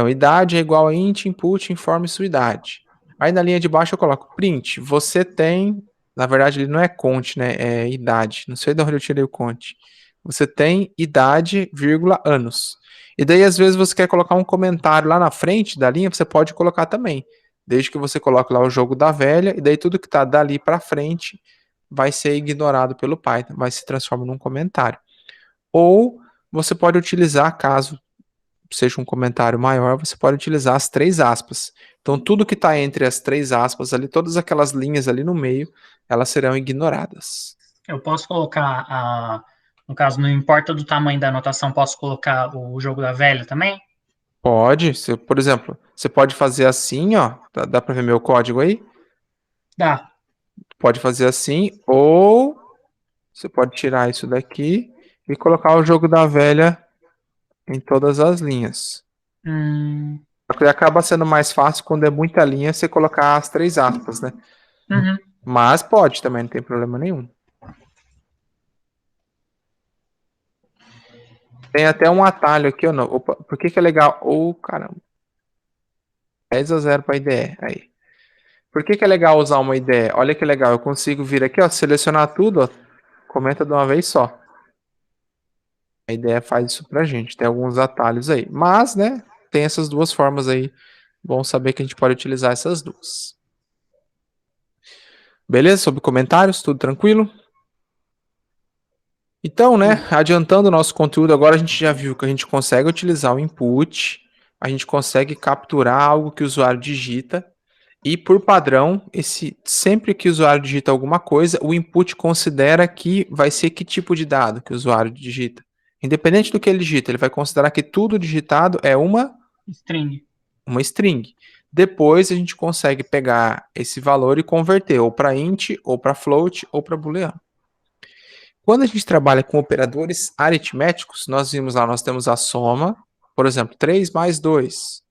idade é igual a int input informe sua idade. Aí na linha de baixo eu coloco print, você tem, na verdade ele não é cont, né, é idade, não sei de onde eu tirei o cont. Você tem idade, vírgula, anos. E daí às vezes você quer colocar um comentário lá na frente da linha, você pode colocar também, desde que você coloque lá o jogo da velha, e daí tudo que está dali para frente vai ser ignorado pelo Python, vai se transformar num comentário. Ou você pode utilizar, caso seja um comentário maior, você pode utilizar as 3 aspas. Então, tudo que está entre as 3 aspas ali, todas aquelas linhas ali no meio, elas serão ignoradas. Eu posso colocar, no caso, não importa do tamanho da anotação, posso colocar o jogo da velha também? Pode, por exemplo, você pode fazer assim, ó, dá para ver meu código aí? Dá. Pode fazer assim, ou você pode tirar isso daqui e colocar o jogo da velha em todas as linhas. Porque acaba sendo mais fácil quando é muita linha você colocar as 3 aspas, né? Uhum. Mas pode também, não tem problema nenhum. Tem até um atalho aqui, ou não? Opa, por que é legal? Caramba. 10-0 para IDE. Aí. Por que é legal usar uma IDE? Olha que legal, eu consigo vir aqui, ó, selecionar tudo, ó, comenta de uma vez só. A IDE faz isso pra gente, tem alguns atalhos aí. Mas, né, tem essas duas formas aí. Bom saber que a gente pode utilizar essas duas. Beleza? Sobre comentários, tudo tranquilo? Então, né, adiantando o nosso conteúdo, agora a gente já viu que a gente consegue utilizar o input, a gente consegue capturar algo que o usuário digita, e por padrão, sempre que o usuário digita alguma coisa, o input considera que vai ser que tipo de dado que o usuário digita. Independente do que ele digita, ele vai considerar que tudo digitado é uma string. Depois a gente consegue pegar esse valor e converter ou para int, ou para float, ou para booleano. Quando a gente trabalha com operadores aritméticos, nós vimos lá, nós temos a soma, por exemplo, 3 mais 2.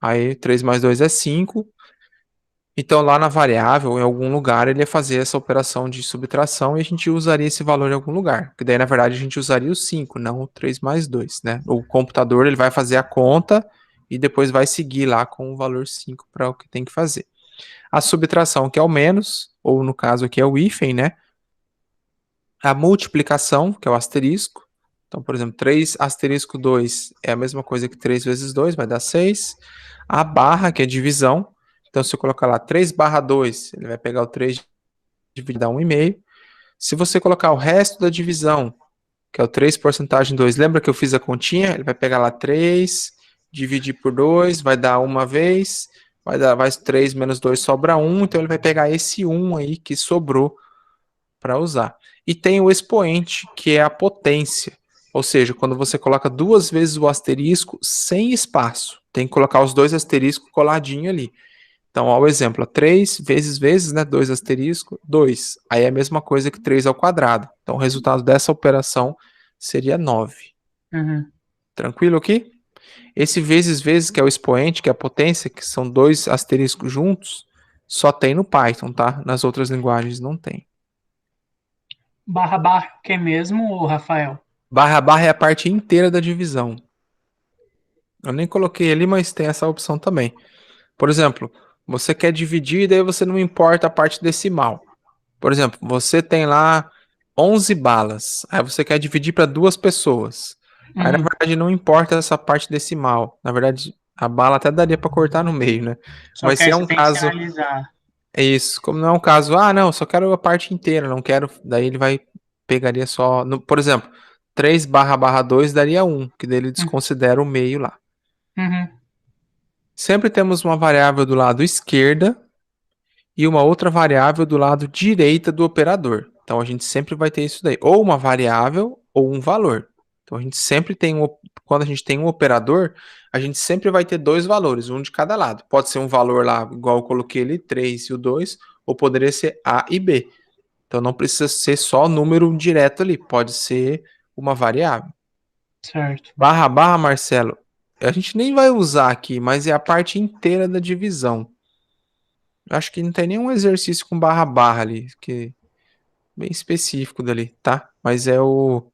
Aí 3 mais 2 é 5. Então lá na variável, em algum lugar, ele ia fazer essa operação de subtração e a gente usaria esse valor em algum lugar. Porque daí, na verdade, a gente usaria o 5, não o 3 mais 2, né? O computador ele vai fazer a conta e depois vai seguir lá com o valor 5 para o que tem que fazer. A subtração, que é o menos, ou no caso aqui é o hífen, né? A multiplicação, que é o asterisco. Então, por exemplo, 3 asterisco 2 é a mesma coisa que 3 vezes 2, vai dar 6. A barra, que é divisão. Então, se eu colocar lá 3 barra 2, ele vai pegar o 3 dividido a 1,5. Se você colocar o resto da divisão, que é o 3 porcentagem 2, lembra que eu fiz a continha? Ele vai pegar lá 3, dividir por 2, vai dar uma vez, vai 3 menos 2 sobra 1, então ele vai pegar esse 1 aí que sobrou para usar. E tem o expoente, que é a potência. Ou seja, quando você coloca duas vezes o asterisco sem espaço, tem que colocar os dois asteriscos coladinho ali. Então, ó, o exemplo, 3 vezes, né, 2 asterisco, 2. Aí é a mesma coisa que 3 ao quadrado. Então, o resultado dessa operação seria 9. Uhum. Tranquilo aqui? Esse vezes, que é o expoente, que é a potência, que são dois asteriscos juntos, só tem no Python, tá? Nas outras linguagens não tem. Barra barra, o que mesmo, Rafael? Barra barra é a parte inteira da divisão. Eu nem coloquei ali, mas tem essa opção também. Por exemplo, você quer dividir e daí você não importa a parte decimal. Por exemplo, você tem lá 11 balas. Aí você quer dividir para duas pessoas. Aí, na Uhum. verdade, não importa essa parte decimal. Na verdade, a bala até daria para cortar no meio, né? Só Mas se quer é um caso... exponencializar. É isso. Como não é um caso... Ah, não, só quero a parte inteira, não quero... Daí ele vai... Pegaria só... Por exemplo, 3 barra barra 2 daria 1, que daí ele desconsidera o meio lá. Uhum. Sempre temos uma variável do lado esquerda e uma outra variável do lado direita do operador. Então a gente sempre vai ter isso daí, ou uma variável ou um valor. Então a gente sempre tem quando a gente tem um operador, a gente sempre vai ter dois valores, um de cada lado. Pode ser um valor lá, igual eu coloquei ali, 3 e o 2, ou poderia ser A e B. Então não precisa ser só número direto ali, pode ser uma variável. Certo. Barra barra, Marcelo, a gente nem vai usar aqui, mas é a parte inteira da divisão. Acho que não tem nenhum exercício com barra barra ali, que bem específico dali, tá? Mas é o.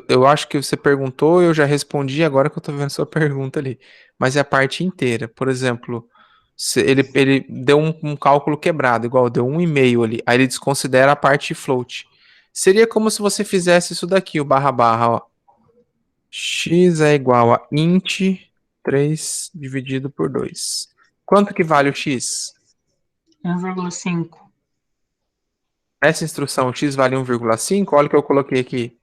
Eu acho que você perguntou, eu já respondi agora que eu tô vendo sua pergunta ali. Mas é a parte inteira. Por exemplo, se ele deu um cálculo quebrado, igual deu 1,5 ali. Aí ele desconsidera a parte float. Seria como se você fizesse isso daqui, o barra barra, ó. X é igual a int 3 dividido por 2. Quanto que vale o x? 1,5. Nessa instrução, x vale 1,5, olha o que eu coloquei aqui.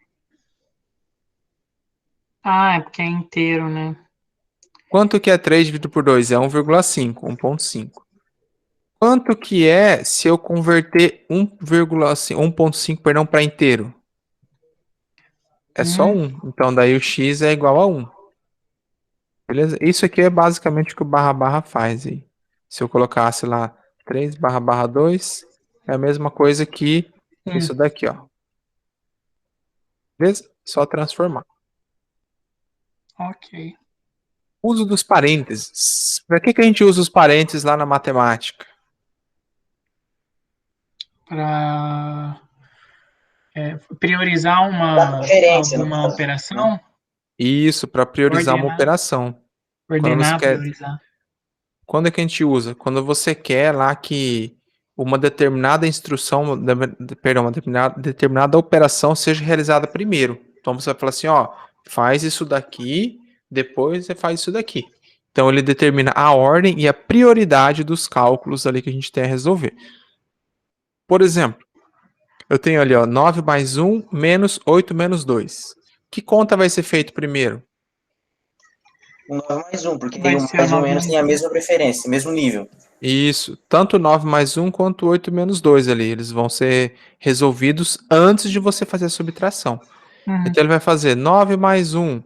Ah, é porque é inteiro, né? Quanto que é 3 dividido por 2? É 1,5, 1,5. Quanto que é se eu converter 1,5, perdão, para inteiro? É só 1. Então, daí o x é igual a 1. Beleza? Isso aqui é basicamente o que o barra barra faz aí. Se eu colocasse lá 3 barra barra 2, é a mesma coisa que isso daqui, ó. Beleza? Só transformar. Ok. Uso dos parênteses. Para que a gente usa os parênteses lá na matemática? Para priorizar Dá preferência, no alguma caso, operação, Isso, para priorizar uma ordenar, operação. Quando você quer, priorizar. quando é que a gente usa? Quando você quer lá que uma determinada instrução, perdão, uma determinada operação seja realizada primeiro. Então você vai falar assim, ó, faz isso daqui, depois você faz isso daqui. Então ele determina a ordem e a prioridade dos cálculos ali que a gente tem a resolver. Por exemplo, eu tenho ali, ó, 9 mais 1 menos 8 menos 2. Que conta vai ser feito primeiro? um 9 mais 1, porque Vai o ser o mais ou 9 menos mais tem a 1. mesma preferência, mesmo nível. Isso, tanto 9 mais 1 quanto 8 menos 2 ali, eles vão ser resolvidos antes de você fazer a subtração. Uhum. Então ele vai fazer 9 mais 1,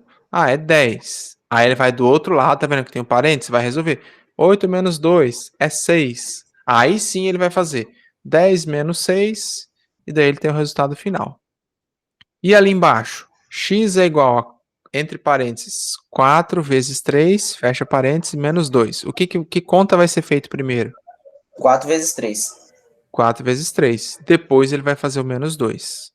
é 10. Aí ele vai do outro lado, tá vendo que tem um parênteses? Vai resolver. 8 menos 2 é 6. Aí sim ele vai fazer 10 menos 6, e daí ele tem o resultado final. E ali embaixo, x é igual a, entre parênteses, 4 vezes 3, fecha parênteses, menos 2. Que conta vai ser feito primeiro? 4 vezes 3. 4 vezes 3. Depois ele vai fazer o menos 2.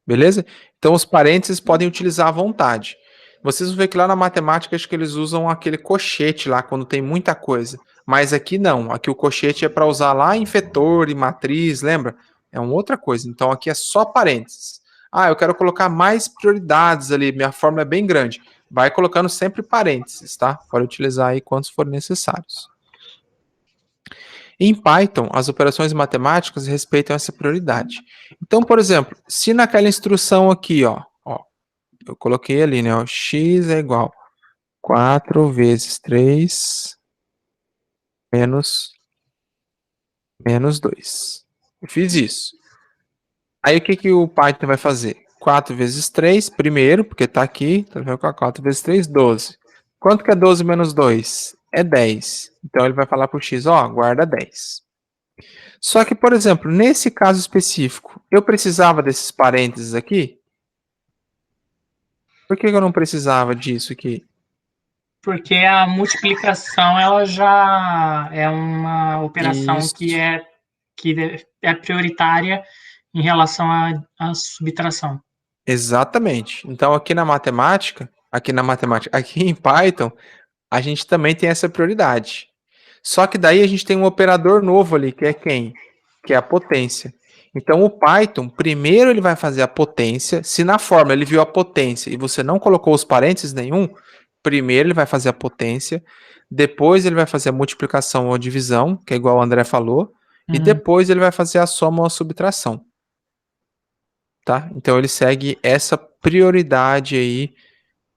Beleza? Então os parênteses podem utilizar à vontade. Vocês vão ver que lá na matemática acho que eles usam aquele cochete lá quando tem muita coisa. Mas aqui não. Aqui o cochete é para usar lá em vetor e matriz, lembra? É uma outra coisa. Então aqui é só parênteses. Eu quero colocar mais prioridades ali. Minha fórmula é bem grande. Vai colocando sempre parênteses, tá? Pode utilizar aí quantos forem necessários. Em Python, as operações matemáticas respeitam essa prioridade. Então, por exemplo, se naquela instrução aqui, ó, eu coloquei ali, né, x é igual 4 vezes 3 menos 2. Eu fiz isso. Aí o que o Python vai fazer? 4 vezes 3, primeiro, porque tá aqui, tá vendo? 4 vezes 3, 12. Quanto que é 12 menos 2? É 10. Então ele vai falar pro x, ó, guarda 10. Só que, por exemplo, nesse caso específico, eu precisava desses parênteses aqui? Por que eu não precisava disso aqui? Porque a multiplicação, ela já é uma operação Isso. que é prioritária em relação à subtração. Exatamente. Então, aqui em Python, a gente também tem essa prioridade. Só que daí a gente tem um operador novo ali, que é quem? Que é a potência. Então, o Python, primeiro ele vai fazer a potência. Se na fórmula ele viu a potência e você não colocou os parênteses nenhum, primeiro ele vai fazer a potência, depois ele vai fazer a multiplicação ou a divisão, que é igual o André falou, e depois ele vai fazer a soma ou a subtração. Tá? Então ele segue essa prioridade aí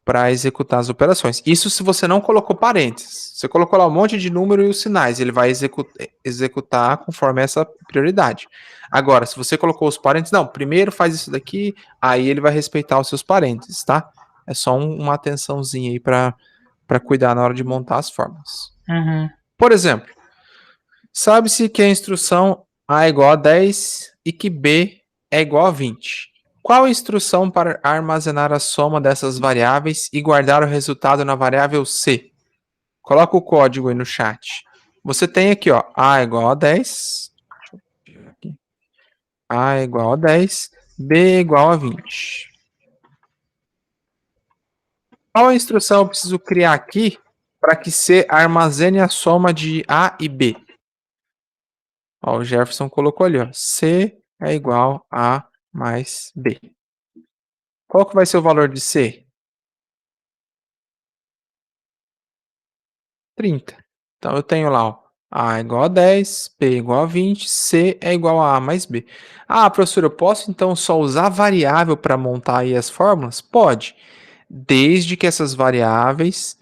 para executar as operações. Isso se você não colocou parênteses. Você colocou lá um monte de número e os sinais, ele vai executar conforme essa prioridade. Agora, se você colocou os parênteses, não, primeiro faz isso daqui, aí ele vai respeitar os seus parênteses, tá? É só uma atençãozinha aí para cuidar na hora de montar as formas. Por exemplo, sabe-se que a instrução A é igual a 10 e que B é igual a 20. Qual a instrução para armazenar a soma dessas variáveis e guardar o resultado na variável C? Coloca o código aí no chat. Você tem aqui, ó, A é igual a 10. A é igual a 10. B é igual a 20. Qual a instrução eu preciso criar aqui para que C armazene a soma de A e B? Ó, o Jefferson colocou ali, ó, C é igual a mais B. Qual que vai ser o valor de C? 30. Então eu tenho lá, ó, A é igual a 10, B é igual a 20, C é igual a mais B. Ah, professor, eu posso então só usar variável para montar aí as fórmulas? Pode, desde que essas variáveis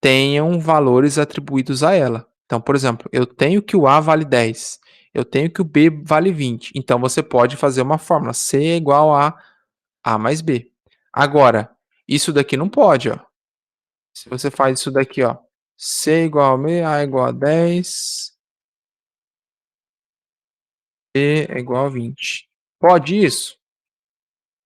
tenham valores atribuídos a ela. Então, por exemplo, eu tenho que o A vale 10, eu tenho que o B vale 20. Então você pode fazer uma fórmula, C é igual a mais B. Agora, isso daqui não pode, ó. Se você faz isso daqui, ó, C é igual a meio, A é igual a 10, B é igual a 20. Pode isso?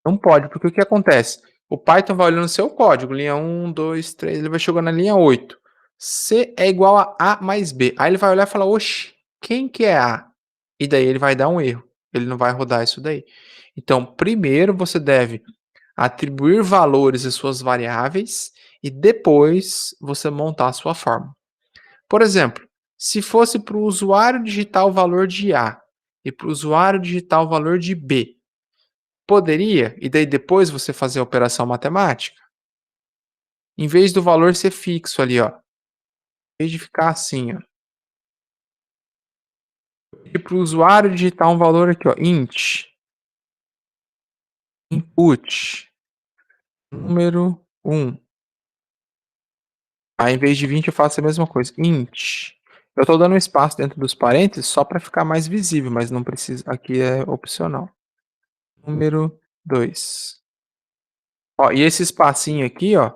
Não pode, porque o que acontece? O Python vai olhando o seu código, linha 1, 2, 3, ele vai chegando na linha 8. C é igual a A mais B. Aí ele vai olhar e falar, oxe, quem que é A? E daí ele vai dar um erro. Ele não vai rodar isso daí. Então, primeiro você deve atribuir valores às suas variáveis e depois você montar a sua fórmula. Por exemplo, se fosse para o usuário digitar o valor de A e para o usuário digitar o valor de B, poderia? E daí depois você fazer a operação matemática? Em vez do valor ser fixo ali, ó. Em vez de ficar assim, ó. E para o usuário digitar um valor aqui, ó. Int. Input. Número 1. Aí, em vez de 20, eu faço a mesma coisa. Int. Eu estou dando um espaço dentro dos parênteses só para ficar mais visível, mas não precisa. Aqui é opcional. Número 2. Ó, e esse espacinho aqui, ó,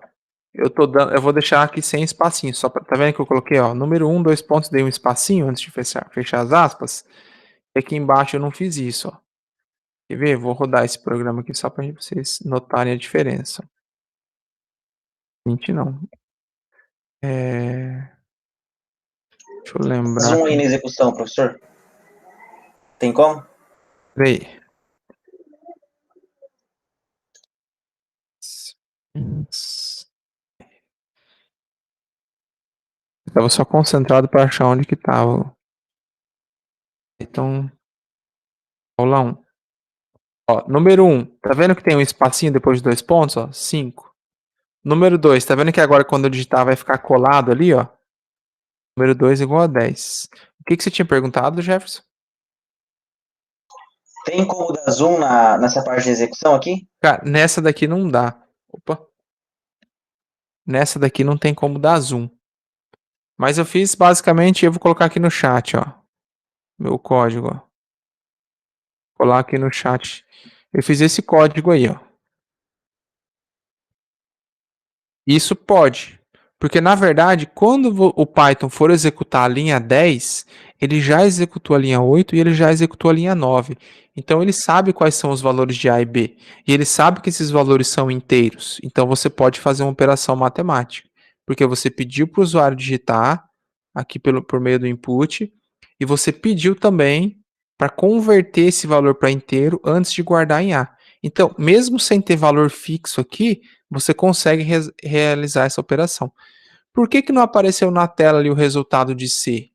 eu vou deixar aqui sem espacinho, só pra, tá vendo que eu coloquei, ó, número 1, 2 pontos, dei um espacinho antes de fechar as aspas. E aqui embaixo eu não fiz isso, ó. Quer ver? Vou rodar esse programa aqui só para vocês notarem a diferença. 20 não. Deixa eu lembrar. Zoom aí na execução, professor. Tem como? Peraí. Estava só concentrado para achar onde que tava. Então, aula 1. Ó, número 1, tá vendo que tem um espacinho depois de 2 pontos, ó? 5. Número 2, tá vendo que agora quando eu digitar vai ficar colado ali, ó? Número 2 igual a 10. O que você tinha perguntado, Jefferson? Tem como dar zoom nessa parte de execução aqui? Cara, nessa daqui não dá. Opa. Nessa daqui não tem como dar zoom. Mas eu fiz basicamente, eu vou colocar aqui no chat, ó. Meu código, ó. Vou colar aqui no chat. Eu fiz esse código aí, ó. Isso pode. Porque, na verdade, quando o Python for executar a linha 10, ele já executou a linha 8 e ele já executou a linha 9. Então, ele sabe quais são os valores de A e B. E ele sabe que esses valores são inteiros. Então, você pode fazer uma operação matemática. Porque você pediu para o usuário digitar aqui por meio do input. E você pediu também para converter esse valor para inteiro antes de guardar em A. Então, mesmo sem ter valor fixo aqui, você consegue realizar essa operação. Por que não apareceu na tela ali o resultado de C?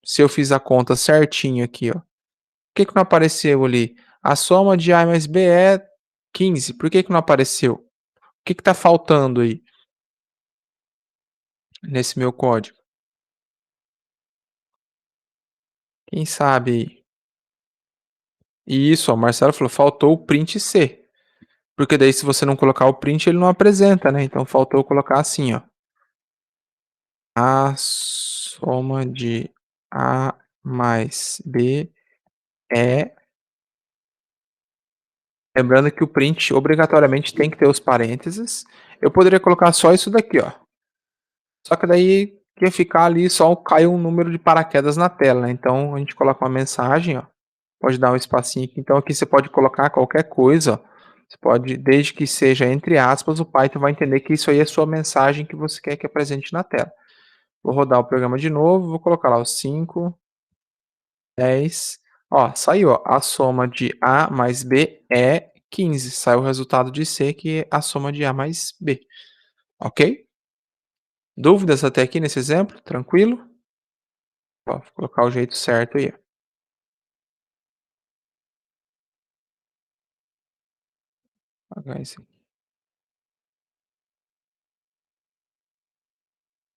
Se eu fiz a conta certinho aqui, ó. Por que não apareceu ali? A soma de A mais B é 15. Por que não apareceu? O que está faltando aí nesse meu código? Quem sabe aí? Isso, ó, o Marcelo falou, faltou o print C. Porque daí se você não colocar o print, ele não apresenta, né? Então faltou colocar assim, ó. A soma de A mais B é... Lembrando que o print obrigatoriamente tem que ter os parênteses. Eu poderia colocar só isso daqui, ó. Só que daí ia ficar ali só caiu um número de paraquedas na tela, né? Então a gente coloca uma mensagem, ó. Pode dar um espacinho aqui. Então aqui você pode colocar qualquer coisa, ó. Você pode, desde que seja entre aspas, o Python vai entender que isso aí é sua mensagem que você quer que apresente na tela. Vou rodar o programa de novo, vou colocar lá os 5, 10. Ó, saiu, ó. A soma de A mais B é 15. Saiu o resultado de C, que é a soma de A mais B. Ok? Dúvidas até aqui nesse exemplo? Tranquilo? Ó, vou colocar o jeito certo aí.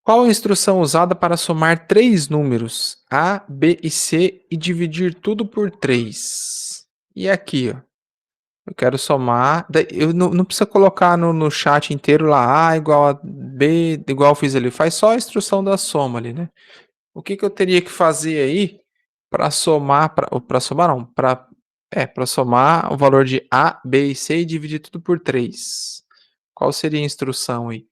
Qual a instrução usada para somar três números, A, B e C, e dividir tudo por 3? E aqui, ó. Eu quero somar. Eu não precisa colocar no chat inteiro lá A igual a B, igual eu fiz ali. Faz só a instrução da soma ali, né? O que eu teria que fazer aí para somar, para somar não, para somar o valor de A, B e C e dividir tudo por 3? Qual seria a instrução aí?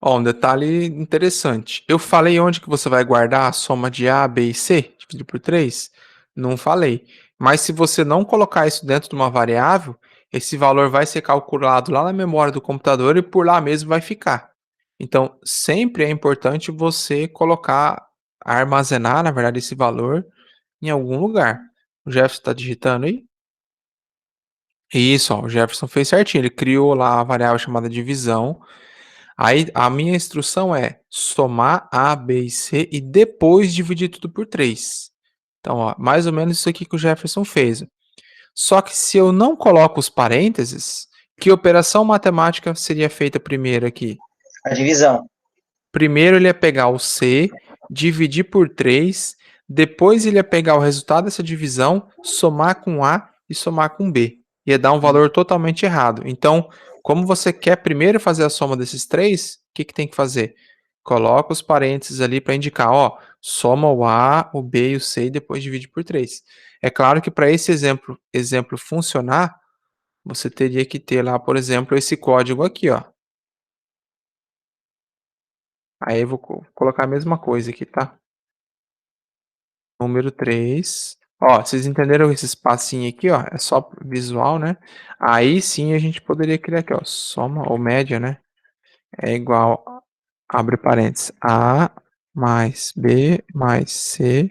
Ó, um detalhe interessante. Eu falei onde que você vai guardar a soma de A, B e C, dividido por 3? Não falei. Mas se você não colocar isso dentro de uma variável, esse valor vai ser calculado lá na memória do computador e por lá mesmo vai ficar. Então, sempre é importante você colocar, armazenar, na verdade, esse valor em algum lugar. O Jefferson está digitando aí? Isso, ó, o Jefferson fez certinho. Ele criou lá a variável chamada divisão. Aí a minha instrução é somar A, B e C e depois dividir tudo por 3. Então, ó, mais ou menos isso aqui que o Jefferson fez. Só que se eu não coloco os parênteses, que operação matemática seria feita primeiro aqui? A divisão. Primeiro ele ia pegar o C, dividir por 3, depois ele ia pegar o resultado dessa divisão, somar com A e somar com B. Ia dar um valor totalmente errado. Então, como você quer primeiro fazer a soma desses três, o que tem que fazer? Coloca os parênteses ali para indicar, ó, soma o A, o B e o C e depois divide por 3. É claro que para esse exemplo funcionar, você teria que ter lá, por exemplo, esse código aqui, ó. Aí eu vou colocar a mesma coisa aqui, tá? Número 3. Ó, vocês entenderam esse espacinho aqui, ó? É só visual, né? Aí sim a gente poderia criar aqui, ó. Soma ou média, né? É igual, abre parênteses, A mais B mais C.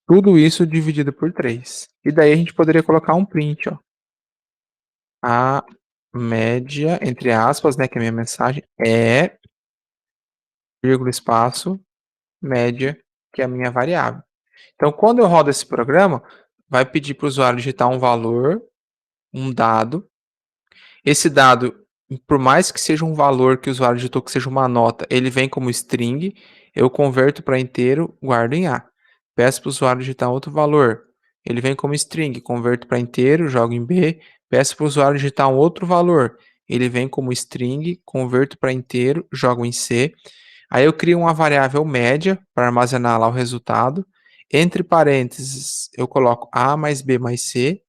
Tudo isso dividido por 3. E daí a gente poderia colocar um print, ó. A média, entre aspas, né? Que é a minha mensagem, é, vírgula, espaço, média, que é a minha variável. Então, quando eu rodo esse programa, vai pedir para o usuário digitar um valor, um dado. Esse dado, por mais que seja um valor que o usuário digitou, que seja uma nota, ele vem como string, eu converto para inteiro, guardo em A. Peço para o usuário digitar outro valor, ele vem como string, converto para inteiro, jogo em B. Peço para o usuário digitar um outro valor, ele vem como string, converto para inteiro, jogo em C. Aí eu crio uma variável média para armazenar lá o resultado. Entre parênteses, eu coloco A mais B mais C,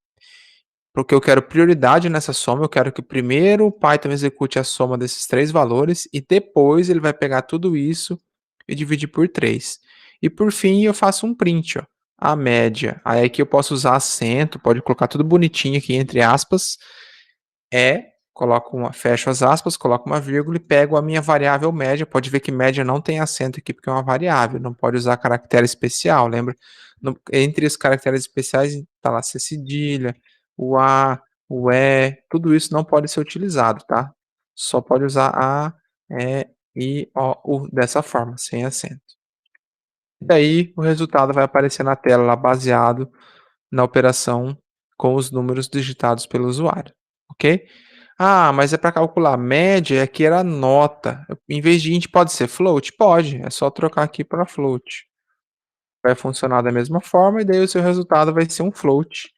porque eu quero prioridade nessa soma. Eu quero que primeiro o Python execute a soma desses 3 valores e depois ele vai pegar tudo isso e dividir por 3. E por fim, eu faço um print, ó, a média. Aí aqui eu posso usar acento, pode colocar tudo bonitinho aqui entre aspas. Fecho as aspas, coloco uma vírgula e pego a minha variável média. Pode ver que média não tem acento aqui porque é uma variável, não pode usar caractere especial, lembra? Entre os caracteres especiais está lá C cedilha, o A, o E, tudo isso não pode ser utilizado, tá? Só pode usar A, E, I, O, U dessa forma, sem acento. E aí o resultado vai aparecer na tela lá baseado na operação com os números digitados pelo usuário, ok? Ah, mas é para calcular média, aqui era nota. Em vez de int, pode ser float? Pode, é só trocar aqui para float. Vai funcionar da mesma forma e daí o seu resultado vai ser um float.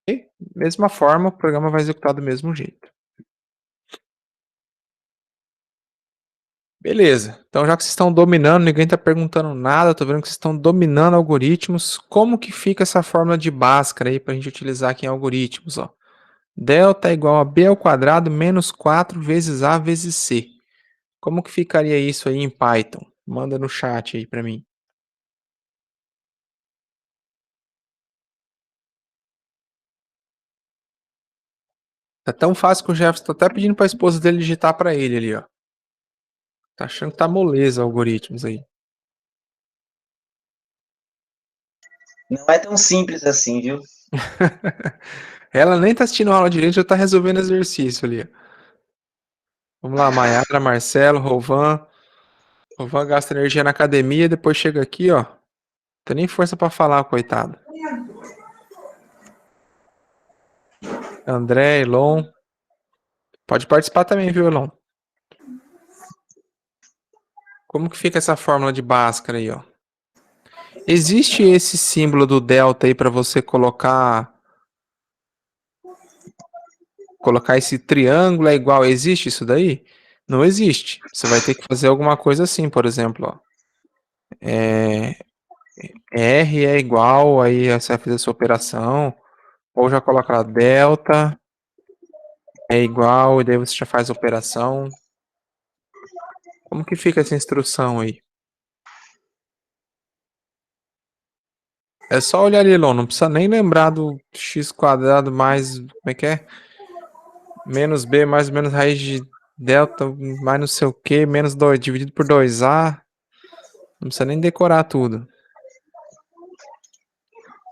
E, mesma forma, o programa vai executar do mesmo jeito. Beleza, então já que vocês estão dominando, ninguém está perguntando nada, estou vendo que vocês estão dominando algoritmos, como que fica essa fórmula de Bhaskara aí para a gente utilizar aqui em algoritmos? Ó? Delta é igual a b ao quadrado menos 4 vezes a vezes c. Como que ficaria isso aí em Python? Manda no chat aí para mim. Tá tão fácil que o Jefferson tá até pedindo para a esposa dele digitar para ele ali, ó. Tá achando que tá moleza algoritmos aí. Não é tão simples assim, viu? Ela nem tá assistindo aula direito, já tá resolvendo exercício ali, ó. Vamos lá, Maiara, Marcelo, Rovan. Rovan gasta energia na academia, depois chega aqui, ó. Não tem nem força para falar, coitado. André, Elon. Pode participar também, viu, Elon? Como que fica essa fórmula de Bhaskara aí, ó? Existe esse símbolo do delta aí para você colocar esse triângulo é igual, existe isso daí? Não existe. Você vai ter que fazer alguma coisa assim, por exemplo, ó. R é igual, aí você vai fazer a sua operação, ou já coloca lá delta é igual, e daí você já faz a operação. Como que fica essa instrução aí? É só olhar ali, Lon, não precisa nem lembrar do x quadrado mais, como é que é? Menos b mais ou menos raiz de delta mais não sei o que, menos 2 dividido por 2a. Não precisa nem decorar tudo.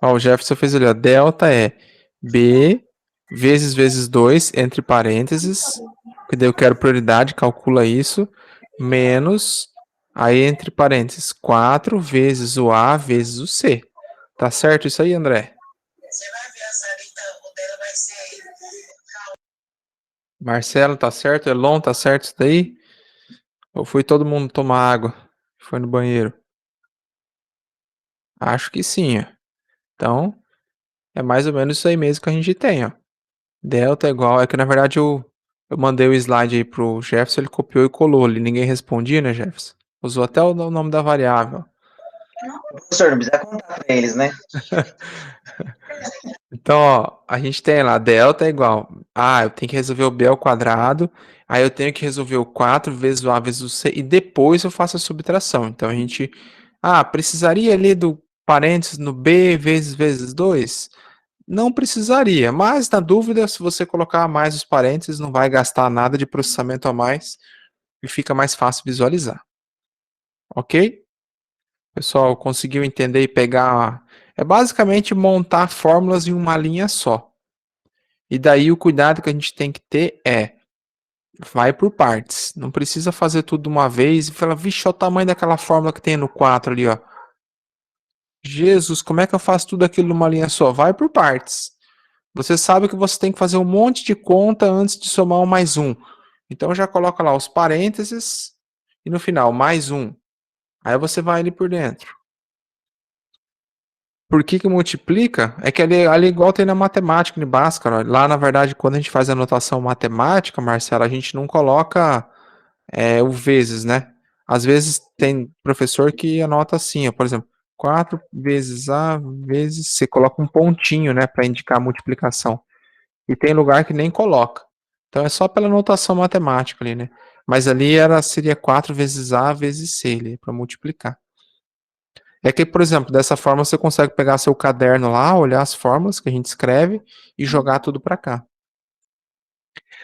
Ó, o Jefferson fez ali, ó, delta é b vezes 2, entre parênteses, que daí eu quero prioridade, calcula isso, menos, aí entre parênteses, 4 vezes o a vezes o c. Tá certo isso aí, André? Você vai ver a Sarita, o dela vai ser... Marcelo, tá certo? Elon, tá certo isso daí? Ou foi todo mundo tomar água? Foi no banheiro? Acho que sim, ó. Então, é mais ou menos isso aí mesmo que a gente tem, ó. Delta é igual, é que na verdade eu mandei o slide aí pro Jefferson, ele copiou e colou ali, ninguém respondia, né, Jefferson? Usou até o nome da variável. Professor, não precisa contar para eles, né? Então, ó, a gente tem lá, delta é igual, eu tenho que resolver o b ao quadrado, aí eu tenho que resolver o 4 vezes o a vezes o c, e depois eu faço a subtração. Então a gente, precisaria ali do parênteses no b vezes 2? Não precisaria, mas na dúvida, se você colocar mais os parênteses, não vai gastar nada de processamento a mais e fica mais fácil visualizar. Ok? Pessoal, conseguiu entender e pegar? É basicamente montar fórmulas em uma linha só. E daí o cuidado que a gente tem que ter vai por partes. Não precisa fazer tudo de uma vez e falar, vixe, olha o tamanho daquela fórmula que tem no 4 ali, ó. Jesus, como é que eu faço tudo aquilo numa linha só? Vai por partes. Você sabe que você tem que fazer um monte de conta antes de somar um mais um. Então já coloca lá os parênteses e no final mais um. Aí você vai ali por dentro. Por que que multiplica? É que ali igual tem na matemática, em Bhaskara. Lá, na verdade, quando a gente faz a notação matemática, Marcelo, a gente não coloca o vezes, né? Às vezes tem professor que anota assim, ó, por exemplo, 4 vezes A vezes C, coloca um pontinho, né, para indicar a multiplicação. E tem lugar que nem coloca. Então é só pela notação matemática ali, né? Mas ali seria 4 vezes A vezes C, para multiplicar. É que, por exemplo, dessa forma você consegue pegar seu caderno lá, olhar as fórmulas que a gente escreve e jogar tudo para cá.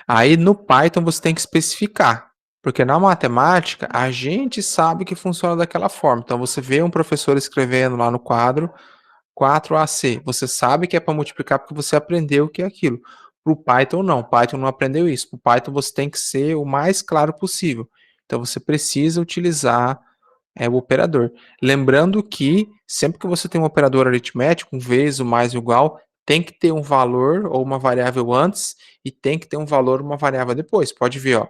Aí no Python você tem que especificar, porque na matemática a gente sabe que funciona daquela forma. Então você vê um professor escrevendo lá no quadro 4AC, você sabe que é para multiplicar porque você aprendeu o que é aquilo. Para o Python não, o Python não aprendeu isso. Para o Python você tem que ser o mais claro possível. Então você precisa utilizar o operador. Lembrando que sempre que você tem um operador aritmético, um vezes, o mais, o igual, tem que ter um valor ou uma variável antes e tem que ter um valor ou uma variável depois. Pode ver, ó.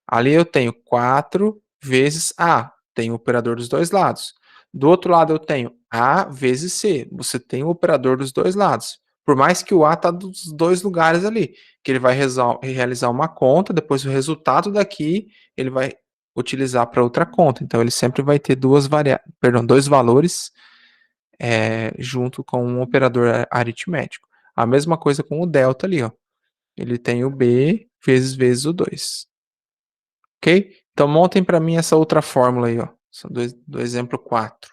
Ali eu tenho 4 vezes A, tem o operador dos dois lados. Do outro lado eu tenho A vezes C, você tem o operador dos dois lados. Por mais que o A está dos dois lugares ali, que ele vai realizar uma conta, depois o resultado daqui ele vai utilizar para outra conta. Então ele sempre vai ter dois valores junto com um operador aritmético. A mesma coisa com o delta ali, ó. Ele tem o B vezes o 2. Ok? Então montem para mim essa outra fórmula aí, ó. Do exemplo 4.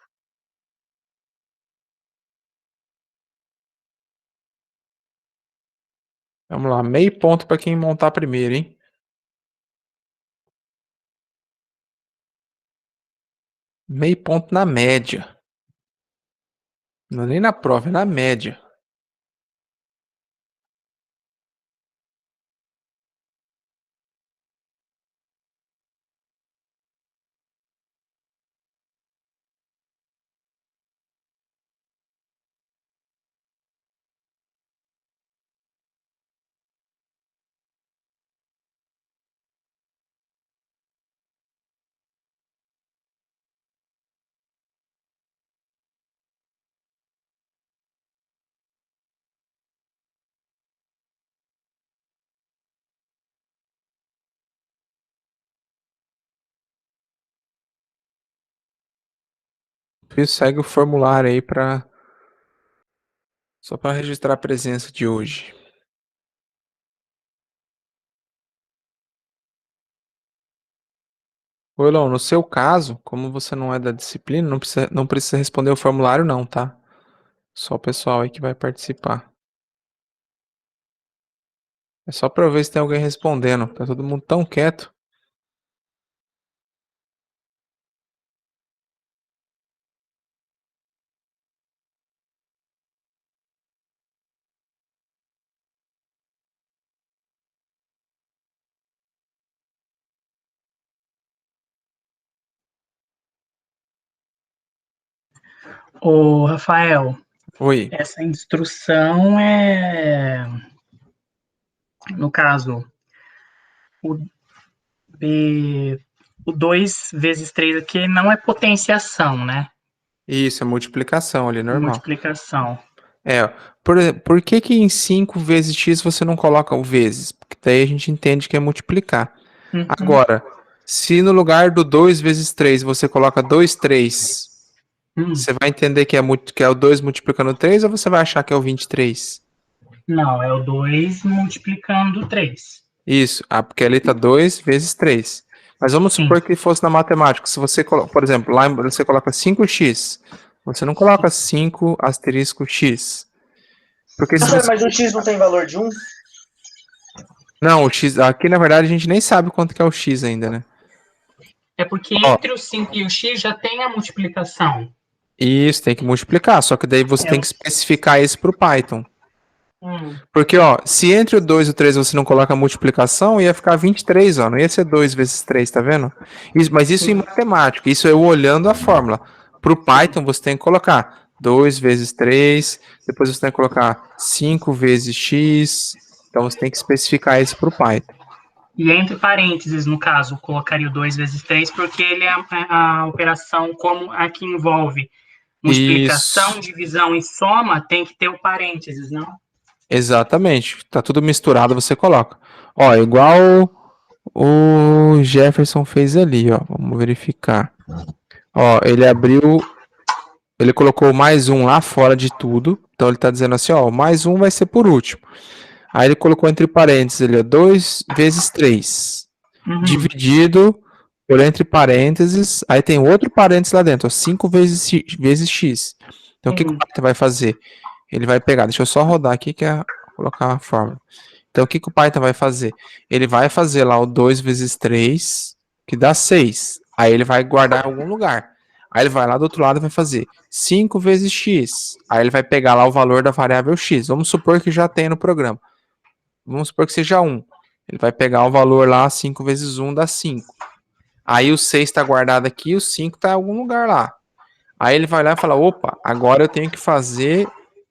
Vamos lá, meio ponto para quem montar primeiro, hein? Meio ponto na média. Não é nem na prova, é na média. Isso, segue o formulário aí só para registrar a presença de hoje. Ô, Elon, no seu caso, como você não é da disciplina, não precisa responder o formulário não, tá? Só o pessoal aí que vai participar. É só para ver se tem alguém respondendo. Tá todo mundo tão quieto. Ô, Rafael, Oi. essa instrução no caso, o B, o 2 vezes 3 aqui não é potenciação, né? Isso, é multiplicação ali, É normal. multiplicação. Por que que em 5 vezes x você não coloca o vezes? Porque daí a gente entende que é multiplicar. Uhum. Agora, se no lugar do 2 vezes 3 você coloca 2, 3, você vai entender que é o 2 multiplicando 3 ou você vai achar que é o 23? Não, é o 2 multiplicando 3. Isso, porque ali tá 2 vezes 3. Mas vamos Sim. supor que fosse na matemática. Se você, por exemplo, lá você coloca 5x, você não coloca 5 asterisco x. Porque se você... Mas o X não tem valor de 1? Não, o x, aqui na verdade a gente nem sabe quanto que é o x ainda, né? É porque Ó. entre o 5 e o x já tem a multiplicação. Isso, tem que multiplicar, só que daí você tem que especificar isso pro Python. Porque, ó, se entre o 2 e o 3 você não coloca a multiplicação, ia ficar 23, ó, não ia ser 2 vezes 3, tá vendo? Mas isso em matemática, isso eu olhando a fórmula. Pro Python você tem que colocar 2 vezes 3, depois você tem que colocar 5 vezes x, então você tem que especificar isso pro Python. E entre parênteses, no caso, colocaria o 2 vezes 3, porque ele é a operação como a que envolve Multiplicação, Isso. divisão e soma tem que ter o parênteses, não? Exatamente. Tá tudo misturado, você coloca. Ó, igual o Jefferson fez ali, ó. Vamos verificar. Ó, ele colocou mais um lá fora de tudo. Então ele tá dizendo assim, ó, mais um vai ser por último. Aí ele colocou entre parênteses ali, ó, 2 vezes 3. Dividido por entre parênteses. Aí tem outro parênteses lá dentro, ó, 5 vezes x. Então o que o Python vai fazer? Ele vai pegar, deixa eu só rodar aqui que é colocar a fórmula. Então o que o Python vai fazer? Ele vai fazer lá o 2 vezes 3, que dá 6. Aí ele vai guardar em algum lugar. Aí ele vai lá do outro lado e vai fazer 5 vezes x. Aí ele vai pegar lá o valor da variável x. Vamos supor que já tem no programa. Vamos supor que seja 1. Ele vai pegar o valor lá, 5 vezes 1 dá 5. Aí o 6 está guardado aqui, o 5 está em algum lugar lá. Aí ele vai lá e fala, opa, agora eu tenho que fazer...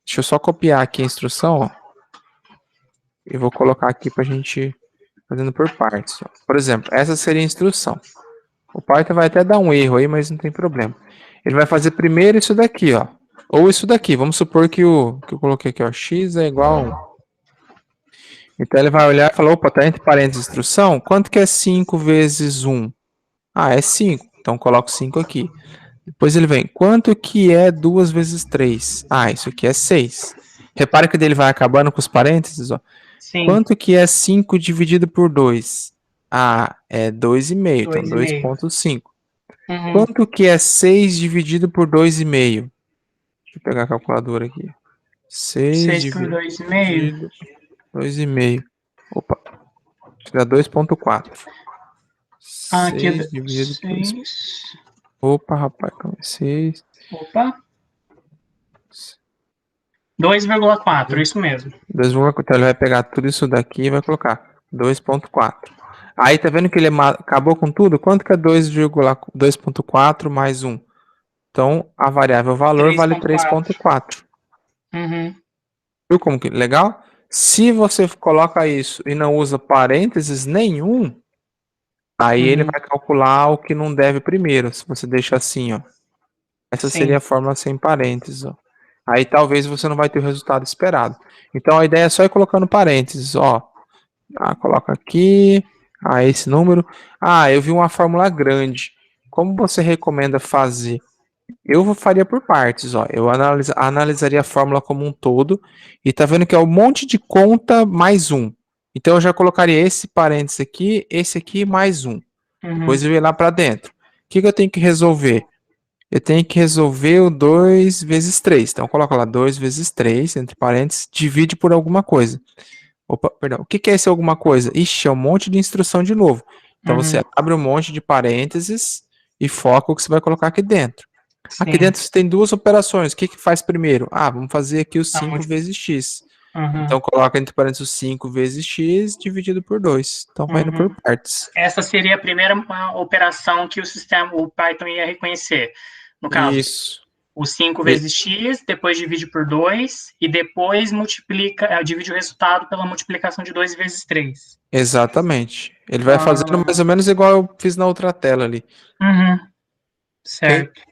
Deixa eu só copiar aqui a instrução, ó. E vou colocar aqui para a gente fazendo por partes. Ó. Por exemplo, essa seria a instrução. O Python vai até dar um erro aí, mas não tem problema. Ele vai fazer primeiro isso daqui, ó. Ou isso daqui. Vamos supor que o que eu coloquei aqui, ó, x é igual a 1. Então ele vai olhar e falar, opa, tá entre parênteses instrução, quanto que é 5 vezes 1? Ah, é 5. Então coloco 5 aqui. Depois ele vem, quanto que é 2 vezes 3? Ah, isso aqui é 6. Repara que ele vai acabando com os parênteses, ó. Sim. Quanto que é 5 dividido por 2? Ah, é 2,5, então 2,5. 2,5. Quanto que é 6 dividido por 2,5? Deixa eu pegar a calculadora aqui. 6 por 2,5. 2,5. Opa. Dá 2,4. Ah, aqui é 6 dividido por 2. 6. Opa, rapaz, calma. 6. Opa. 2,4, isso mesmo. 2,4. Então ele vai pegar tudo isso daqui e vai colocar 2,4. Aí tá vendo que ele acabou com tudo? Quanto que é 2,4 mais 1? Então a variável valor vale 3,4. Viu como que legal? Se você coloca isso e não usa parênteses nenhum, aí ele vai calcular o que não deve primeiro. Se você deixa assim, ó. Essa seria a fórmula sem parênteses, ó. Aí talvez você não vai ter o resultado esperado. Então a ideia é só ir colocando parênteses, ó. Ah, coloca aqui. Ah, esse número. Ah, eu vi uma fórmula grande. Como você recomenda fazer? Eu faria por partes, ó. Eu analisaria a fórmula como um todo. E tá vendo que é um monte de conta mais um. Então eu já colocaria esse parênteses aqui, esse aqui mais um. Depois eu ia lá para dentro. O que eu tenho que resolver? Eu tenho que resolver o 2 vezes 3. Então, coloca lá 2 vezes 3, entre parênteses, divide por alguma coisa. Opa, perdão. O que é esse alguma coisa? Ixi, é um monte de instrução de novo. Então, você abre um monte de parênteses e foca o que você vai colocar aqui dentro. Sim. Aqui dentro você tem duas operações. O que faz primeiro? Ah, vamos fazer aqui o 5 vezes x. Então, coloca entre parênteses o 5 vezes x dividido por 2. Então, vai indo por partes. Essa seria a primeira operação que o Python ia reconhecer. No caso, isso. O 5 vezes x, depois divide por 2, e depois divide o resultado pela multiplicação de 2 vezes 3. Exatamente. Ele vai fazendo mais ou menos igual eu fiz na outra tela ali. Certo. Okay?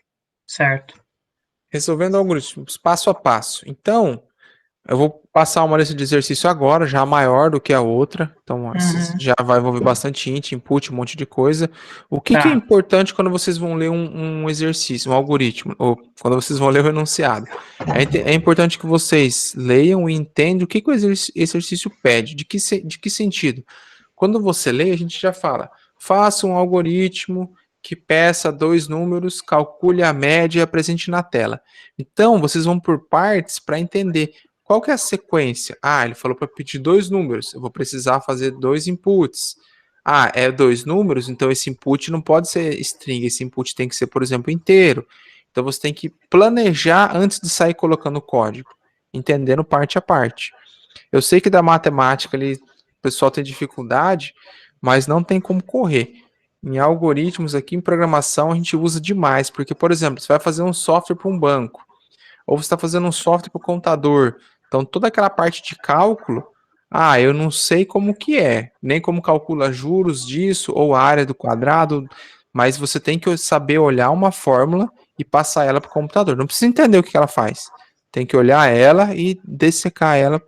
Certo. Resolvendo algoritmos passo a passo. Então, eu vou passar uma lista de exercício agora, já maior do que a outra. Então, já vai envolver bastante int, input, um monte de coisa. O que é importante quando vocês vão ler um exercício, um algoritmo, ou quando vocês vão ler o enunciado? É importante que vocês leiam e entendam o que o exercício pede, de que sentido. Quando você lê, a gente já fala, faça um algoritmo que peça 2 números, calcule a média e apresente na tela. Então, vocês vão por partes para entender qual que é a sequência. Ah, ele falou para pedir 2 números, eu vou precisar fazer 2 inputs. Ah, é 2 números, então esse input não pode ser string, esse input tem que ser, por exemplo, inteiro. Então, você tem que planejar antes de sair colocando o código, entendendo parte a parte. Eu sei que da matemática ali, o pessoal tem dificuldade, mas não tem como correr. Em algoritmos aqui, em programação, a gente usa demais, porque, por exemplo, você vai fazer um software para um banco, ou você está fazendo um software para o contador, então toda aquela parte de cálculo, eu não sei como que é, nem como calcula juros disso, ou a área do quadrado, mas você tem que saber olhar uma fórmula e passar ela para o computador. Não precisa entender o que ela faz. Tem que olhar ela e dessecar ela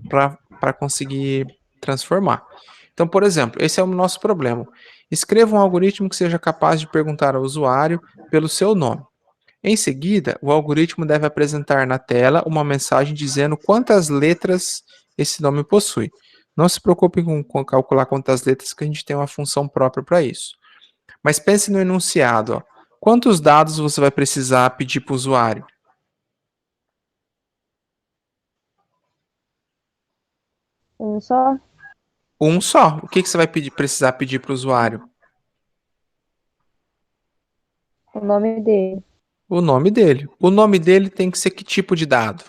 para conseguir transformar. Então, por exemplo, esse é o nosso problema. Escreva um algoritmo que seja capaz de perguntar ao usuário pelo seu nome. Em seguida, o algoritmo deve apresentar na tela uma mensagem dizendo quantas letras esse nome possui. Não se preocupe com calcular quantas letras, que a gente tem uma função própria para isso. Mas pense no enunciado. Ó. Quantos dados você vai precisar pedir para o usuário? Um só? Um só. O que você vai precisar pedir para o usuário? O nome dele. O nome dele. O nome dele tem que ser que tipo de dado?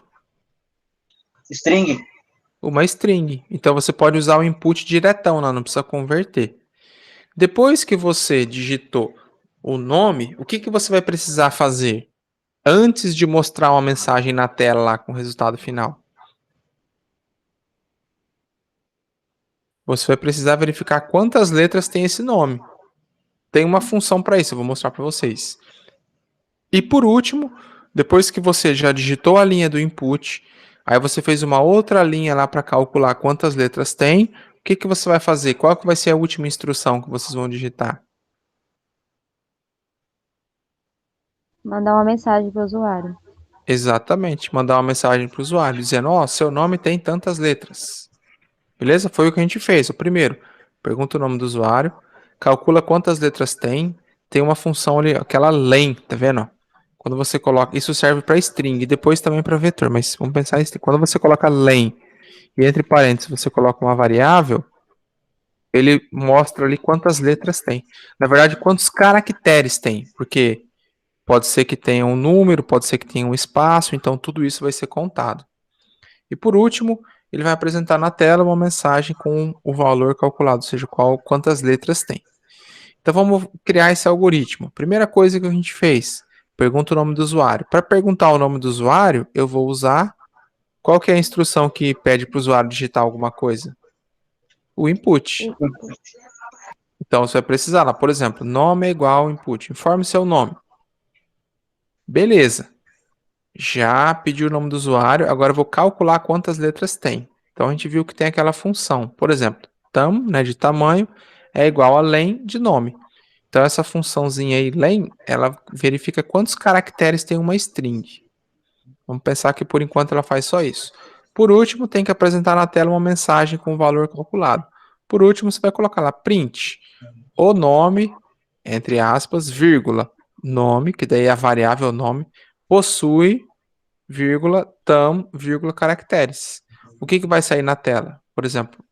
String. Uma string. Então você pode usar o input diretão lá, não precisa converter. Depois que você digitou o nome, o que você vai precisar fazer antes de mostrar uma mensagem na tela lá com o resultado final? Você vai precisar verificar quantas letras tem esse nome. Tem uma função para isso, eu vou mostrar para vocês. E por último, depois que você já digitou a linha do input, aí você fez uma outra linha lá para calcular quantas letras tem, o que você vai fazer? Qual que vai ser a última instrução que vocês vão digitar? Mandar uma mensagem para o usuário. Exatamente, mandar uma mensagem para o usuário, dizendo, ó, seu nome tem tantas letras. Beleza? Foi o que a gente fez. O primeiro, pergunta o nome do usuário, calcula quantas letras tem uma função ali, aquela len, tá vendo? Quando você coloca, isso serve para string e depois também para vetor, mas vamos pensar em quando você coloca len e entre parênteses você coloca uma variável, ele mostra ali quantas letras tem. Na verdade, quantos caracteres tem, porque pode ser que tenha um número, pode ser que tenha um espaço, então tudo isso vai ser contado. E por último, ele vai apresentar na tela uma mensagem com o valor calculado, ou seja, quantas letras tem. Então vamos criar esse algoritmo. Primeira coisa que a gente fez, pergunta o nome do usuário. Para perguntar o nome do usuário, eu vou usar qual que é a instrução que pede para o usuário digitar alguma coisa? O input. Então você vai precisar lá, por exemplo, nome é igual ao input. Informe seu nome. Beleza. Já pediu o nome do usuário, agora eu vou calcular quantas letras tem. Então a gente viu que tem aquela função. Por exemplo, tam, né, de tamanho, é igual a len de nome. Então essa funçãozinha aí, len, ela verifica quantos caracteres tem uma string. Vamos pensar que por enquanto ela faz só isso. Por último, tem que apresentar na tela uma mensagem com o valor calculado. Por último, você vai colocar lá print o nome, entre aspas, vírgula, nome, que daí é a variável nome, possui, vírgula, tam, vírgula, caracteres. O que vai sair na tela? Por exemplo,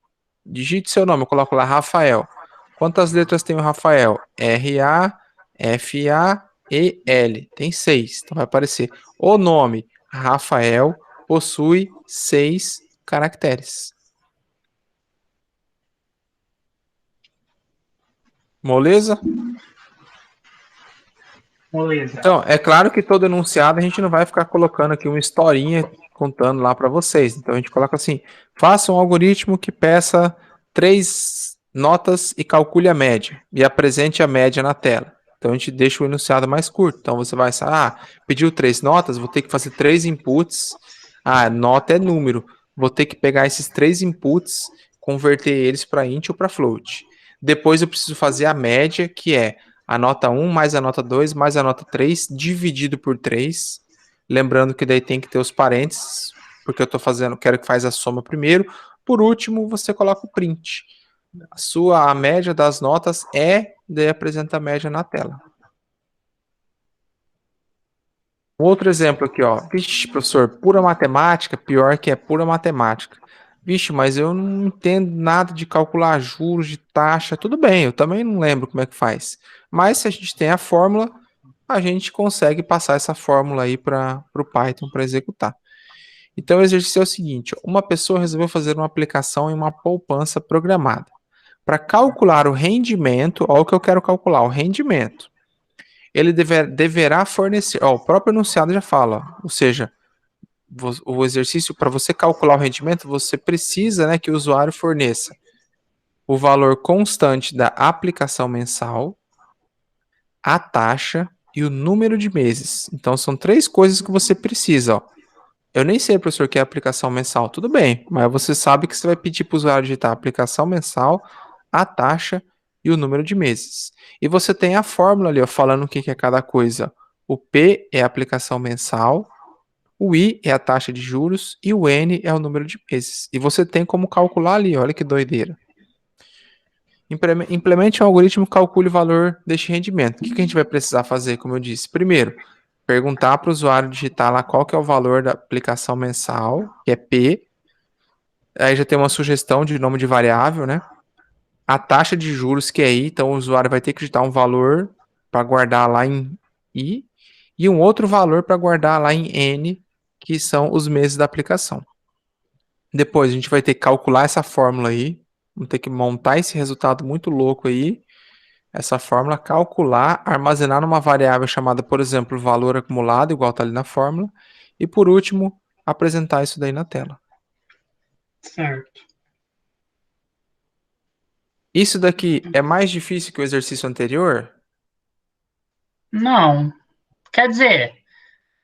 digite seu nome, eu coloco lá Rafael. Quantas letras tem o Rafael? R-A, F-A, E, L. Tem 6. Então vai aparecer. O nome Rafael possui 6 caracteres. Moleza? Moleza. Então, é claro que todo enunciado a gente não vai ficar colocando aqui uma historinha contando lá para vocês. Então a gente coloca assim: faça um algoritmo que peça 3 notas e calcule a média e apresente a média na tela. Então a gente deixa o enunciado mais curto. Então você vai, pediu 3 notas, vou ter que fazer 3 inputs. Ah, nota é número. Vou ter que pegar esses 3 inputs, converter eles para int ou para float. Depois eu preciso fazer a média, que é a nota 1 mais a nota 2 mais a nota 3 dividido por 3. Lembrando que daí tem que ter os parênteses, porque eu estou fazendo, quero que faz a soma primeiro. Por último, você coloca o print. A média das notas daí apresenta a média na tela. Outro exemplo aqui, ó. Vixe, professor, pura matemática, pior que é pura matemática. Vixe, mas eu não entendo nada de calcular juros, de taxa. Tudo bem, eu também não lembro como é que faz. Mas se a gente tem a fórmula, a gente consegue passar essa fórmula aí para o Python para executar. Então o exercício é o seguinte: uma pessoa resolveu fazer uma aplicação em uma poupança programada. Para calcular o rendimento, olha o que eu quero calcular, o rendimento. Ele deverá fornecer, o próprio enunciado já fala, ou seja, o exercício, para você calcular o rendimento, você precisa, né, que o usuário forneça o valor constante da aplicação mensal, a taxa e o número de meses. Então, são 3 coisas que você precisa, ó. Eu nem sei, professor, que é aplicação mensal. Tudo bem, mas você sabe que você vai pedir para o usuário digitar a aplicação mensal, a taxa e o número de meses. E você tem a fórmula ali, ó, falando o que é cada coisa. O P é a aplicação mensal, o I é a taxa de juros e o N é o número de meses. E você tem como calcular ali, olha que doideira. Implemente um algoritmo que calcule o valor deste rendimento. O que a gente vai precisar fazer, como eu disse? Primeiro, perguntar para o usuário digitar lá qual que é o valor da aplicação mensal, que é P. Aí já tem uma sugestão de nome de variável, né? A taxa de juros, que é I, então o usuário vai ter que digitar um valor para guardar lá em I e um outro valor para guardar lá em N, que são os meses da aplicação. Depois a gente vai ter que calcular essa fórmula aí, vamos ter que montar esse resultado muito louco aí, essa fórmula, calcular, armazenar numa variável chamada, por exemplo, valor acumulado, igual está ali na fórmula, e por último, apresentar isso daí na tela. Certo. Isso daqui é mais difícil que o exercício anterior? Não. Quer dizer,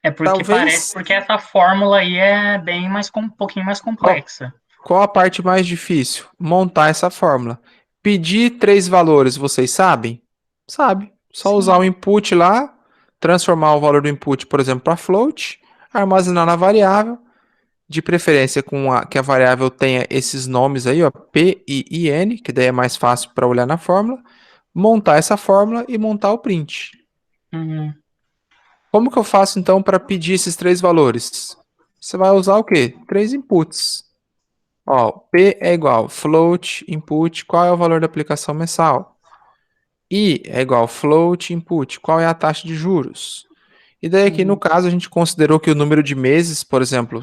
é porque parece Talvez. porque essa fórmula aí é bem mais um pouquinho mais complexa. Qual a parte mais difícil? Montar essa fórmula. Pedir 3 valores, vocês sabem? Sabe. Só usar o input lá, transformar o valor do input, por exemplo, para float, armazenar na variável, de preferência que a variável tenha esses nomes aí, ó, P e IN, que daí é mais fácil para olhar na fórmula, montar essa fórmula e montar o print. Uhum. Como que eu faço então para pedir esses 3 valores? Você vai usar o quê? 3 inputs. Ó, P é igual float input, qual é o valor da aplicação mensal? I é igual float input, qual é a taxa de juros? E daí aqui no caso a gente considerou que o número de meses, por exemplo,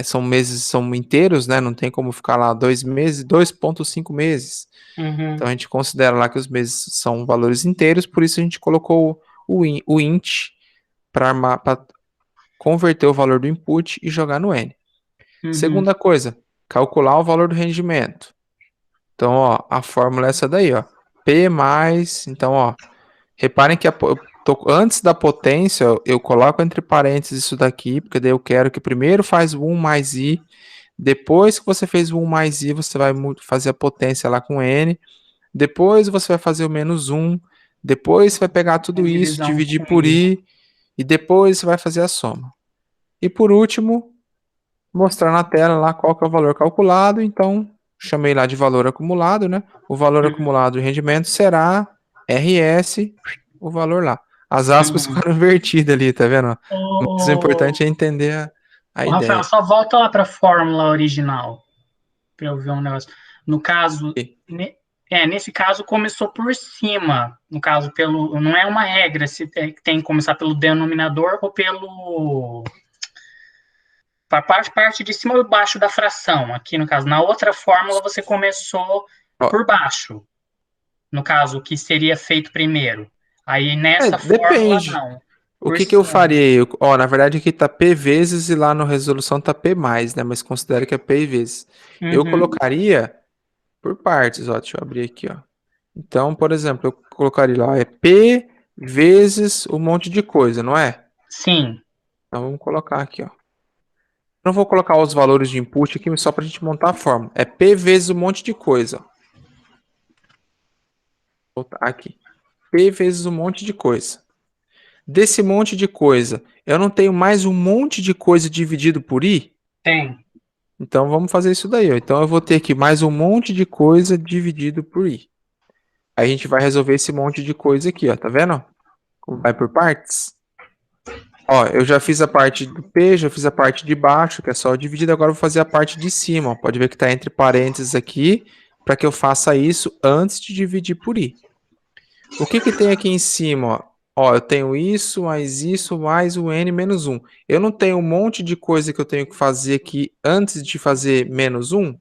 são meses, são inteiros, né? Não tem como ficar lá 2 meses, 2,5 meses. Uhum. Então a gente considera lá que os meses são valores inteiros, por isso a gente colocou o int para converter o valor do input e jogar no N. Uhum. Segunda coisa, calcular o valor do rendimento. Então, ó, a fórmula é essa daí, ó. P mais, então, ó, reparem que antes da potência, eu coloco entre parênteses isso daqui, porque daí eu quero que primeiro faz o 1 mais I, depois que você fez o 1 mais I, você vai fazer a potência lá com N, depois você vai fazer o menos 1, depois você vai pegar tudo isso, dividir por I, e depois você vai fazer a soma. E por último, mostrar na tela lá qual que é o valor calculado, então chamei lá de valor acumulado, né? O valor acumulado de rendimento será RS, o valor lá. As aspas ficaram invertidas ali, tá vendo? Mas o importante é entender a ideia. Rafael, só volta lá para a fórmula original, para eu ver um negócio. No caso, nesse caso começou por cima, no caso não é uma regra se tem que começar pelo denominador ou pelo parte de cima ou baixo da fração. Aqui no caso, na outra fórmula você começou por baixo, no caso, o que seria feito primeiro. Aí nessa fórmula depende. não. O que eu faria? Ó, na verdade aqui tá P vezes e lá na resolução tá P mais, né? Mas considera que é P vezes. Eu colocaria por partes, ó. Deixa eu abrir aqui, ó. Então, por exemplo, eu colocaria lá, é P vezes um monte de coisa, não é? Sim. Então vamos colocar aqui, ó. Não vou colocar os valores de input aqui, só pra gente montar a fórmula. É P vezes um monte de coisa. Vou botar aqui. P vezes um monte de coisa. Desse monte de coisa, eu não tenho mais um monte de coisa dividido por I? Tem. Então vamos fazer isso daí, ó. Então eu vou ter aqui mais um monte de coisa dividido por I. Aí a gente vai resolver esse monte de coisa aqui, ó. Tá vendo? Como vai por partes? Ó, eu já fiz a parte do P, já fiz a parte de baixo, que é só dividido. Agora eu vou fazer a parte de cima, ó. Pode ver que tá entre parênteses aqui, para que eu faça isso antes de dividir por I. O que que tem aqui em cima, ó? Ó, eu tenho isso, mais o N menos 1. Eu não tenho um monte de coisa que eu tenho que fazer aqui antes de fazer menos 1?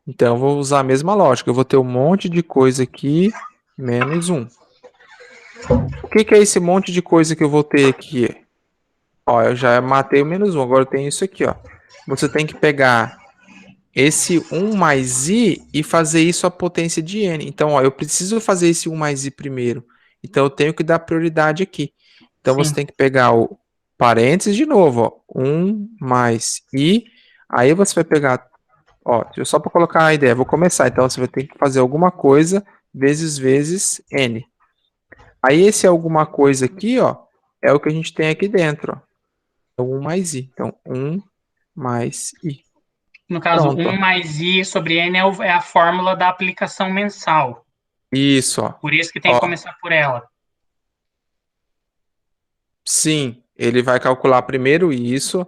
Então, eu vou usar a mesma lógica. Eu vou ter um monte de coisa aqui, menos 1. O que que é esse monte de coisa que eu vou ter aqui? Ó, eu já matei o menos 1. Agora eu tenho isso aqui, ó. Você tem que pegar esse 1 mais i e fazer isso a potência de n. Então, ó, eu preciso fazer esse 1 mais i primeiro. Então, eu tenho que dar prioridade aqui. Então, você Sim. tem que pegar o parênteses de novo, ó, 1 mais i. Aí você vai pegar, ó, só para colocar a ideia, vou começar. Então, você vai ter que fazer alguma coisa vezes n. Aí, esse alguma coisa aqui, ó, é o que a gente tem aqui dentro, ó. É 1 mais i. Então, 1 mais i. No caso, Pronto, 1 ó. mais i sobre n é a fórmula da aplicação mensal. Isso, ó. Por isso que tem que começar por ela. Sim, ele vai calcular primeiro isso,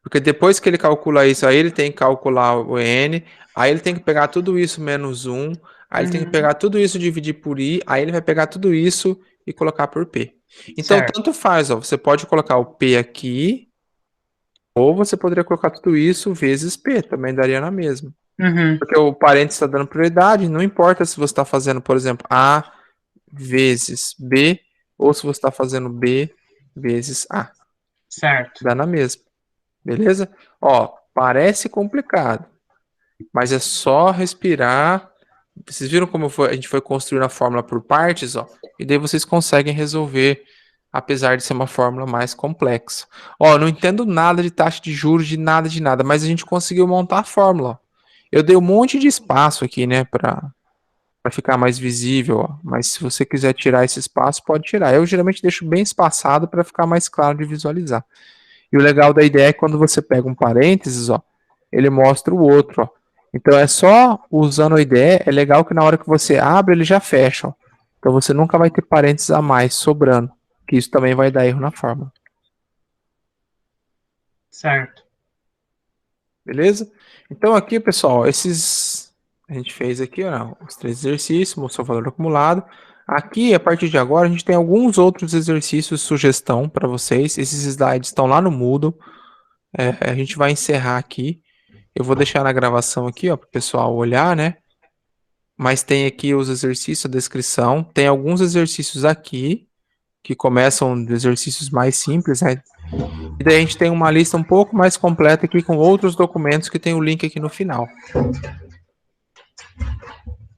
porque depois que ele calcula isso, aí ele tem que calcular o n, aí ele tem que pegar tudo isso menos 1, aí ele tem que pegar tudo isso e dividir por i, aí ele vai pegar tudo isso e colocar por p. Então, Certo. tanto faz, ó, você pode colocar o p aqui, ou você poderia colocar tudo isso vezes p, também daria na mesma. Uhum. Porque o parênteses está dando prioridade, não importa se você está fazendo, por exemplo, a vezes b, ou se você está fazendo b vezes a. Certo. Dá na mesma. Beleza? Ó, parece complicado, mas é só respirar. Vocês viram como a gente foi construindo a fórmula por partes, ó? E daí vocês conseguem resolver, apesar de ser uma fórmula mais complexa. Ó, não entendo nada de taxa de juros, de nada, mas a gente conseguiu montar a fórmula, ó. Eu dei um monte de espaço aqui, né, para ficar mais visível, ó. Mas se você quiser tirar esse espaço, pode tirar. Eu geralmente deixo bem espaçado para ficar mais claro de visualizar. E o legal da ideia é que quando você pega um parênteses, ó, ele mostra o outro, ó. Então é só usando a ideia, é legal que na hora que você abre, ele já fecha, ó. Então você nunca vai ter parênteses a mais sobrando, que isso também vai dar erro na fórmula. Certo. Beleza? Então aqui, pessoal, esses a gente fez aqui, ó, os 3 exercícios, mostrou o valor acumulado. Aqui, a partir de agora, a gente tem alguns outros exercícios, sugestão para vocês. Esses slides estão lá no Moodle. A gente vai encerrar aqui. Eu vou deixar na gravação aqui, ó, para o pessoal olhar, né? Mas tem aqui os exercícios, a descrição. Tem alguns exercícios aqui que começam de exercícios mais simples, né? E daí a gente tem uma lista um pouco mais completa aqui com outros documentos que tem o link aqui no final.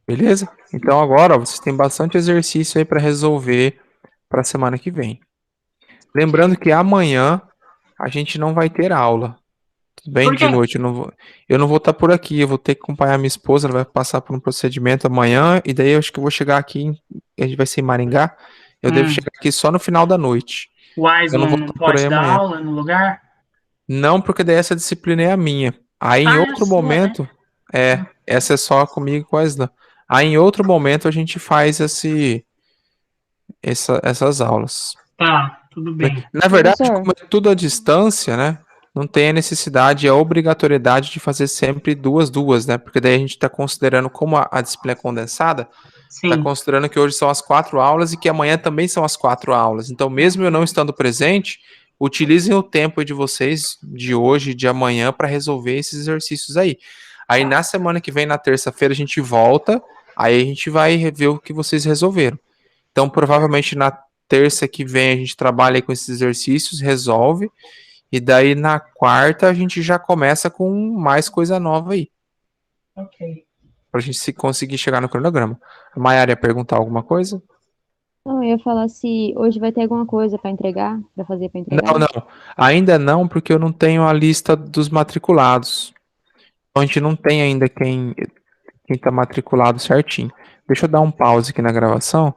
Beleza? Então agora, ó, vocês têm bastante exercício aí para resolver para a semana que vem. Lembrando que amanhã a gente não vai ter aula. Tudo bem? Por De quê? noite eu não vou estar por aqui, eu vou ter que acompanhar minha esposa, ela vai passar por um procedimento amanhã, e daí eu acho que eu vou chegar aqui, a gente vai ser em Maringá, eu devo chegar aqui só no final da noite. O Wise Eu não vou não estar por aí pode dar amanhã. aula no lugar? Não, porque daí essa disciplina é a minha. Aí em Ah, é outro sua, né? momento, essa é só comigo e com a Isla. Aí em outro momento a gente faz essas aulas. Tá, tudo bem. Na verdade, Professor. como é tudo à distância, né? Não tem a necessidade, a obrigatoriedade de fazer sempre duas, né? Porque daí a gente está considerando, como a disciplina é condensada, está Sim. considerando que hoje são as 4 aulas e que amanhã também são as 4 aulas. Então, mesmo eu não estando presente, utilizem o tempo de vocês, de hoje e de amanhã, para resolver esses exercícios aí. Aí, na semana que vem, na terça-feira, a gente volta, aí a gente vai ver o que vocês resolveram. Então, provavelmente na terça que vem a gente trabalha aí com esses exercícios, resolve, e daí na quarta a gente já começa com mais coisa nova aí, Ok. pra gente conseguir chegar no cronograma. A Mayara ia perguntar alguma coisa? Não, eu ia falar se hoje vai ter alguma coisa para entregar, para fazer para entregar. Não, ainda não, porque eu não tenho a lista dos matriculados. Então, a gente não tem ainda quem tá matriculado certinho. Deixa eu dar um pause aqui na gravação.